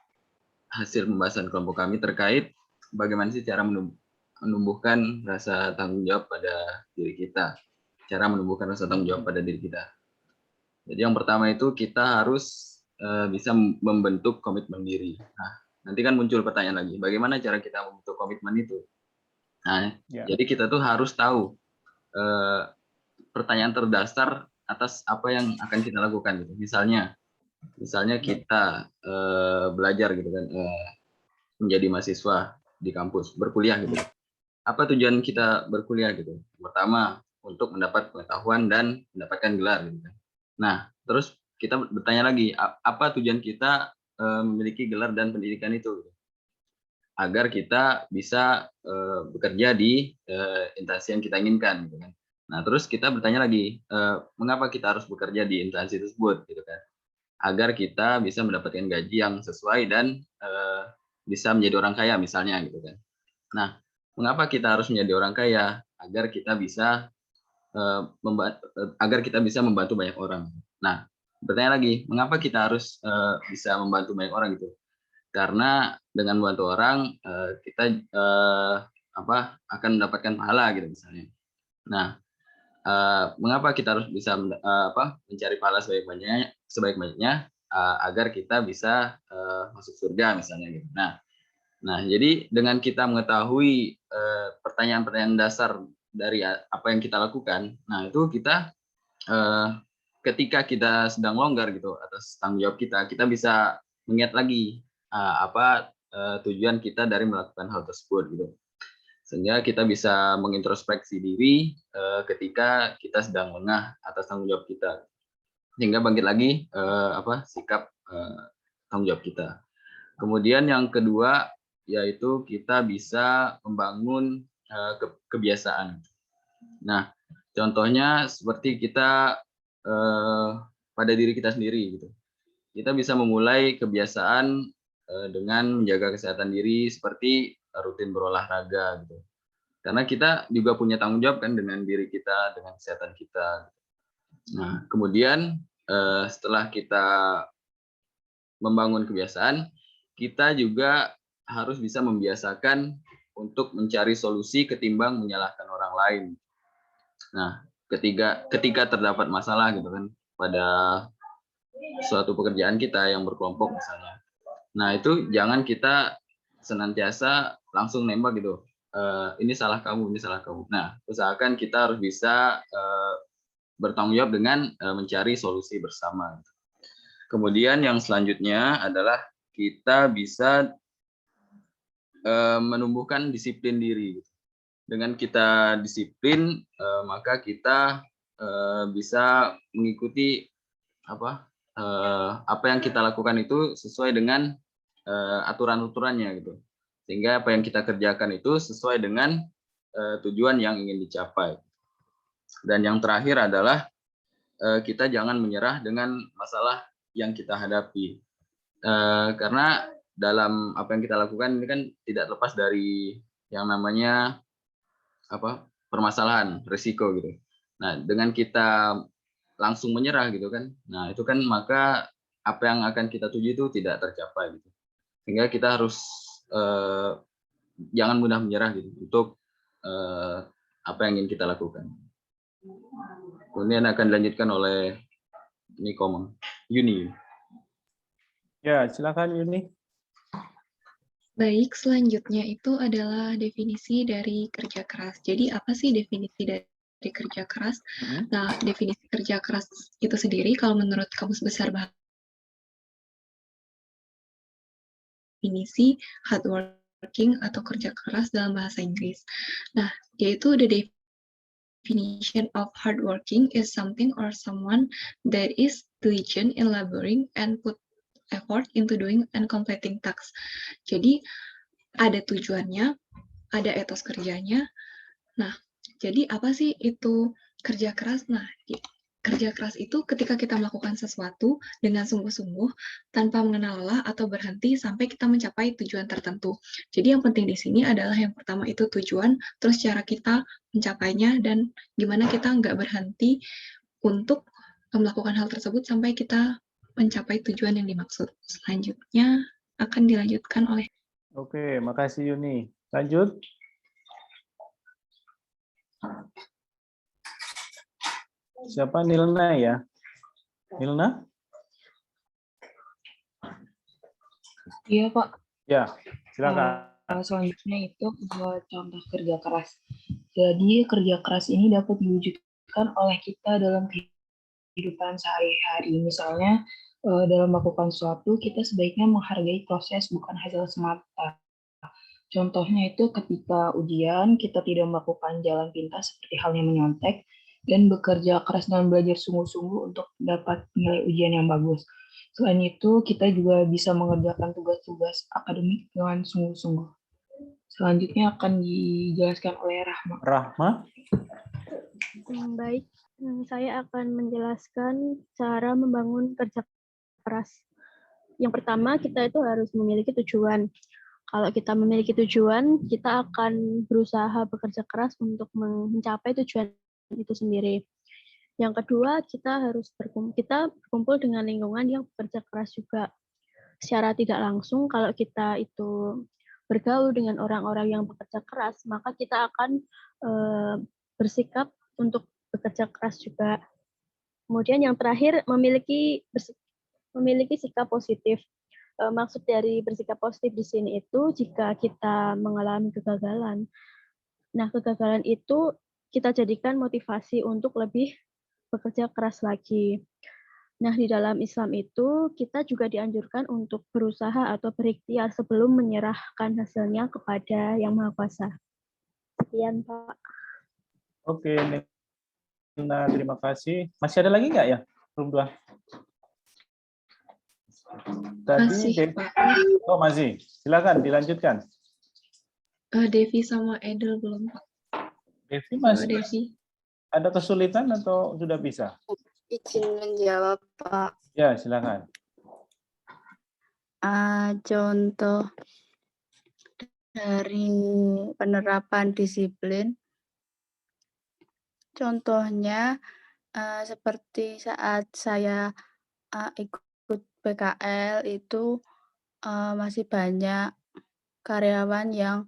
hasil pembahasan kelompok kami terkait bagaimana sih cara menumbuhkan rasa tanggung jawab pada diri kita. Cara menumbuhkan rasa tanggung jawab pada diri kita. Jadi yang pertama itu kita harus bisa membentuk komitmen diri. Nah, nanti kan muncul pertanyaan lagi, bagaimana cara kita membentuk komitmen itu? Nah, jadi kita tuh harus tahu pertanyaan terdasar atas apa yang akan kita lakukan gitu. Misalnya kita belajar gitu kan, menjadi mahasiswa di kampus, berkuliah gitu. Apa tujuan kita berkuliah gitu? Pertama, untuk mendapat pengetahuan dan mendapatkan gelar gitu kan. Nah, terus kita bertanya lagi, apa tujuan kita memiliki gelar dan pendidikan itu? agar kita bisa bekerja di instansi yang kita inginkan, gitu kan. Nah, terus kita bertanya lagi, mengapa kita harus bekerja di instansi tersebut, gitu kan? Agar kita bisa mendapatkan gaji yang sesuai dan bisa menjadi orang kaya misalnya, gitu kan. Nah, mengapa kita harus menjadi orang kaya? Agar kita bisa membantu banyak orang. Nah, bertanya lagi, mengapa kita harus bisa membantu banyak orang gitu? Karena dengan membantu orang kita akan mendapatkan pahala gitu misalnya. Nah, mengapa kita harus bisa mencari pahala sebaik-banyaknya agar kita bisa masuk surga misalnya gitu. Nah, jadi dengan kita mengetahui pertanyaan-pertanyaan dasar dari apa yang kita lakukan, nah itu kita ketika kita sedang longgar gitu atas tanggung jawab kita bisa mengingat lagi tujuan kita dari melakukan hal tersebut gitu. Sehingga kita bisa mengintrospeksi diri ketika kita sedang lengah atas tanggung jawab kita. Sehingga bangkit lagi sikap tanggung jawab kita. Kemudian yang kedua yaitu kita bisa membangun kebiasaan. Nah, contohnya seperti kita pada diri kita sendiri gitu. Kita bisa memulai kebiasaan dengan menjaga kesehatan diri seperti rutin berolahraga gitu. Karena kita juga punya tanggung jawab kan dengan diri kita, dengan kesehatan kita. Nah, kemudian setelah kita membangun kebiasaan, kita juga harus bisa membiasakan untuk mencari solusi ketimbang menyalahkan orang lain. Nah, ketika terdapat masalah gitu kan pada suatu pekerjaan kita yang berkelompok misalnya. Nah, itu jangan kita senantiasa langsung nembak gitu. Ini salah kamu, ini salah kamu. Nah, usahakan kita harus bisa bertanggung jawab dengan mencari solusi bersama. Kemudian yang selanjutnya adalah kita bisa menumbuhkan disiplin diri. Dengan kita disiplin, maka kita bisa mengikuti apa yang kita lakukan itu sesuai dengan aturan-aturannya gitu. Sehingga apa yang kita kerjakan itu sesuai dengan tujuan yang ingin dicapai. Dan yang terakhir adalah kita jangan menyerah dengan masalah yang kita hadapi. Karena dalam apa yang kita lakukan ini kan tidak lepas dari yang namanya permasalahan, risiko gitu. Nah, dengan kita langsung menyerah gitu kan, nah itu kan maka apa yang akan kita tuju itu tidak tercapai gitu. Sehingga kita harus jangan mudah menyerah gitu untuk apa yang ingin kita lakukan. Kemudian akan dilanjutkan oleh Yuni. Ya, silakan Yuni. Baik, selanjutnya itu adalah definisi dari kerja keras. Jadi apa sih definisi dari kerja keras? Nah, definisi kerja keras itu sendiri kalau menurut Kamus Besar Bahasa definisi hard working atau kerja keras dalam bahasa Inggris. Nah, yaitu the definition of hard working is something or someone that is diligent in laboring and put effort into doing and completing tasks. Jadi ada tujuannya, ada etos kerjanya. Nah, jadi apa sih itu kerja keras? Nah, kerja keras itu ketika kita melakukan sesuatu dengan sungguh-sungguh tanpa mengenal lelah atau berhenti sampai kita mencapai tujuan tertentu. Jadi yang penting di sini adalah yang pertama itu tujuan, terus cara kita mencapainya dan gimana kita nggak berhenti untuk melakukan hal tersebut sampai kita mencapai tujuan yang dimaksud. Selanjutnya akan dilanjutkan oleh. Oke, makasih Yuni. Lanjut. Siapa? Nilna ya? Nilna? Iya, Pak. Ya, silakan. Selanjutnya itu contoh kerja keras. Jadi kerja keras ini dapat diwujudkan oleh kita dalam kehidupan sehari-hari. Misalnya dalam melakukan sesuatu, kita sebaiknya menghargai proses bukan hasil semata. Contohnya itu ketika ujian, kita tidak melakukan jalan pintas seperti halnya menyontek, dan bekerja keras dan belajar sungguh-sungguh untuk dapat nilai ujian yang bagus. Selain itu, kita juga bisa mengerjakan tugas-tugas akademik dengan sungguh-sungguh. Selanjutnya akan dijelaskan oleh Rahma. Rahma? Baik, saya akan menjelaskan cara membangun kerja keras. Yang pertama, kita itu harus memiliki tujuan. Kalau kita memiliki tujuan, kita akan berusaha bekerja keras untuk mencapai tujuan itu sendiri. Yang kedua, kita berkumpul dengan lingkungan yang bekerja keras juga. Secara tidak langsung, kalau kita itu bergaul dengan orang-orang yang bekerja keras, maka kita akan bersikap untuk bekerja keras juga. Kemudian yang terakhir, memiliki sikap positif. Maksud dari bersikap positif di sini itu jika kita mengalami kegagalan. Nah, kegagalan itu kita jadikan motivasi untuk lebih bekerja keras lagi. Nah, di dalam Islam itu kita juga dianjurkan untuk berusaha atau berikhtiar sebelum menyerahkan hasilnya kepada Yang Maha Kuasa. Sekian, Pak. Oke, Nina, terima kasih. Masih ada lagi nggak ya? Room 2. Tadi Masih, Devi. Pak. Oh, masih. Silakan dilanjutkan. Devi sama Edel belum, Pak. Devi masih Devi. ada kesulitan atau sudah bisa? Izin menjawab, Pak. Ya, silakan. Contoh dari penerapan disiplin. Contohnya seperti saat saya ikut PKL itu masih banyak karyawan yang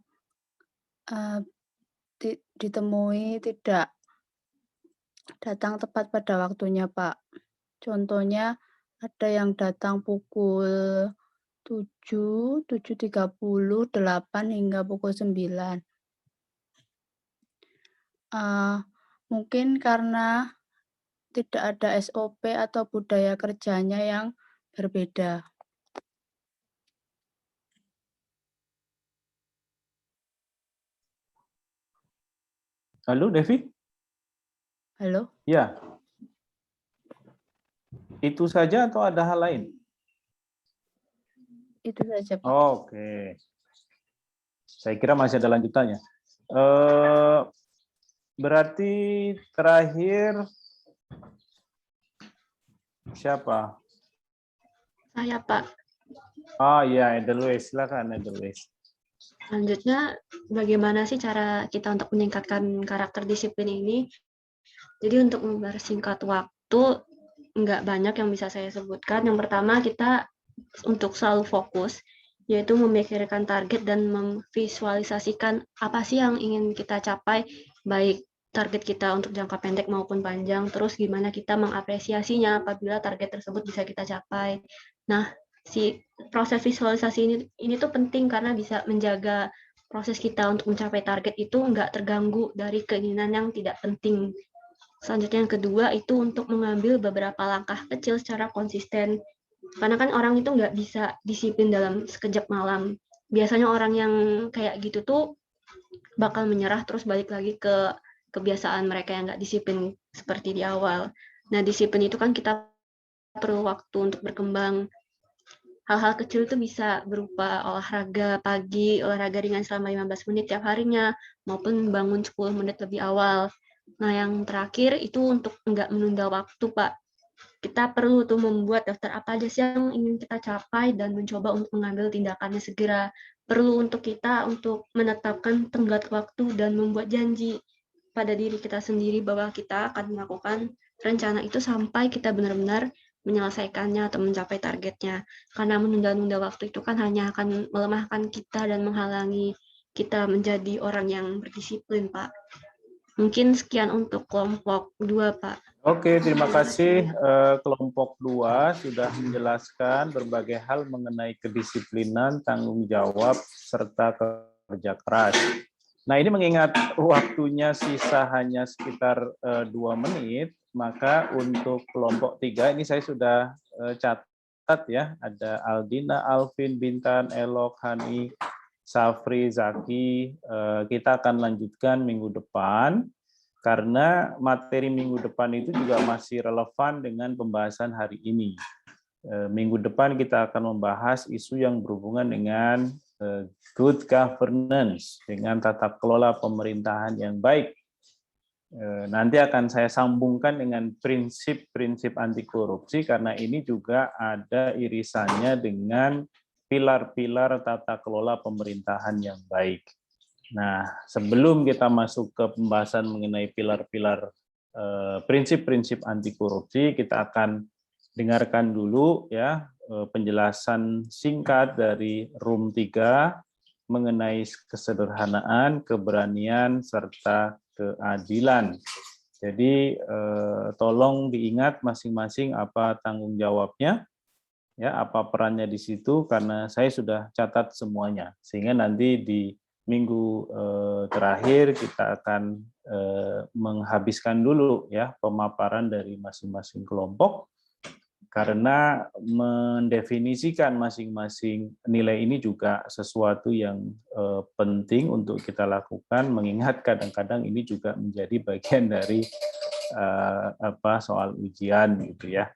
ditemui tidak datang tepat pada waktunya, Pak. Contohnya ada yang datang pukul 7, 7.30, 8 hingga pukul 9. Mungkin karena tidak ada SOP atau budaya kerjanya yang berbeda. Halo, Devi? Halo? Ya. Itu saja atau ada hal lain? Itu saja, Pak. Oke. Saya kira masih ada lanjutannya. Berarti terakhir siapa? Saya, Pak. Oh iya, Edelweiss. Silakan, Edelweiss. Selanjutnya, bagaimana sih cara kita untuk meningkatkan karakter disiplin ini? Jadi untuk mempersingkat waktu, nggak banyak yang bisa saya sebutkan. Yang pertama, kita untuk selalu fokus, yaitu memikirkan target dan memvisualisasikan apa sih yang ingin kita capai, baik target kita untuk jangka pendek maupun panjang, terus gimana kita mengapresiasinya apabila target tersebut bisa kita capai. Nah, si proses visualisasi ini tuh penting karena bisa menjaga proses kita untuk mencapai target itu nggak terganggu dari keinginan yang tidak penting. Selanjutnya yang kedua itu untuk mengambil beberapa langkah kecil secara konsisten. Karena kan orang itu nggak bisa disiplin dalam sekejap malam. Biasanya orang yang kayak gitu tuh bakal menyerah terus balik lagi ke kebiasaan mereka yang nggak disiplin seperti di awal. Nah, disiplin itu kan kita perlu waktu untuk berkembang. Hal-hal kecil itu bisa berupa olahraga pagi, olahraga ringan selama 15 menit tiap harinya, maupun bangun 10 menit lebih awal. Nah, yang terakhir itu untuk nggak menunda waktu, Pak. Kita perlu tuh membuat daftar apa aja sih yang ingin kita capai dan mencoba untuk mengambil tindakannya segera. Perlu untuk kita untuk menetapkan tenggat waktu dan membuat janji pada diri kita sendiri bahwa kita akan melakukan rencana itu sampai kita benar-benar menyelesaikannya atau mencapai targetnya. Karena menunda-nunda waktu itu kan hanya akan melemahkan kita dan menghalangi kita menjadi orang yang berdisiplin, Pak. Mungkin sekian untuk kelompok 2, Pak. Oke, terima kasih. Kelompok 2 sudah menjelaskan berbagai hal mengenai kedisiplinan, tanggung jawab, serta kerja keras. Nah, ini mengingat waktunya sisa hanya sekitar 2 menit, maka untuk kelompok 3 ini saya sudah catat ya, ada Aldina, Alvin, Bintan, Elok, Hani, Safri, Zaki. Kita akan lanjutkan minggu depan, karena materi minggu depan itu juga masih relevan dengan pembahasan hari ini. Minggu depan kita akan membahas isu yang berhubungan dengan good governance, dengan tata kelola pemerintahan yang baik. Nanti akan saya sambungkan dengan prinsip-prinsip anti korupsi, karena ini juga ada irisannya dengan pilar-pilar tata kelola pemerintahan yang baik. Nah, sebelum kita masuk ke pembahasan mengenai pilar-pilar prinsip-prinsip anti korupsi, kita akan dengarkan dulu ya penjelasan singkat dari Room 3 mengenai kesederhanaan, keberanian, serta keadilan. Jadi tolong diingat masing-masing apa tanggung jawabnya, ya apa perannya di situ, karena saya sudah catat semuanya, sehingga nanti di minggu terakhir kita akan menghabiskan dulu ya pemaparan dari masing-masing kelompok, karena mendefinisikan masing-masing nilai ini juga sesuatu yang penting untuk kita lakukan, mengingat kadang-kadang ini juga menjadi bagian dari soal ujian gitu ya.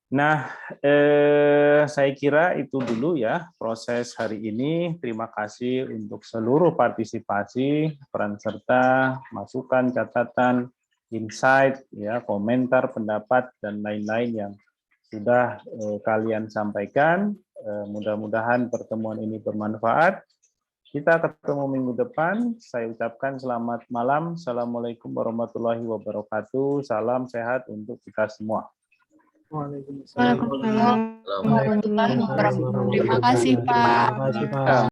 Nah, saya kira itu dulu ya proses hari ini. Terima kasih untuk seluruh partisipasi, peran serta, masukan, catatan, insight, ya, komentar, pendapat, dan lain-lain yang sudah kalian sampaikan. Mudah-mudahan pertemuan ini bermanfaat. Kita ketemu minggu depan. Saya ucapkan selamat malam. Assalamualaikum warahmatullahi wabarakatuh. Salam sehat untuk kita semua. Waalaikumsalam. Terima kasih, Pak.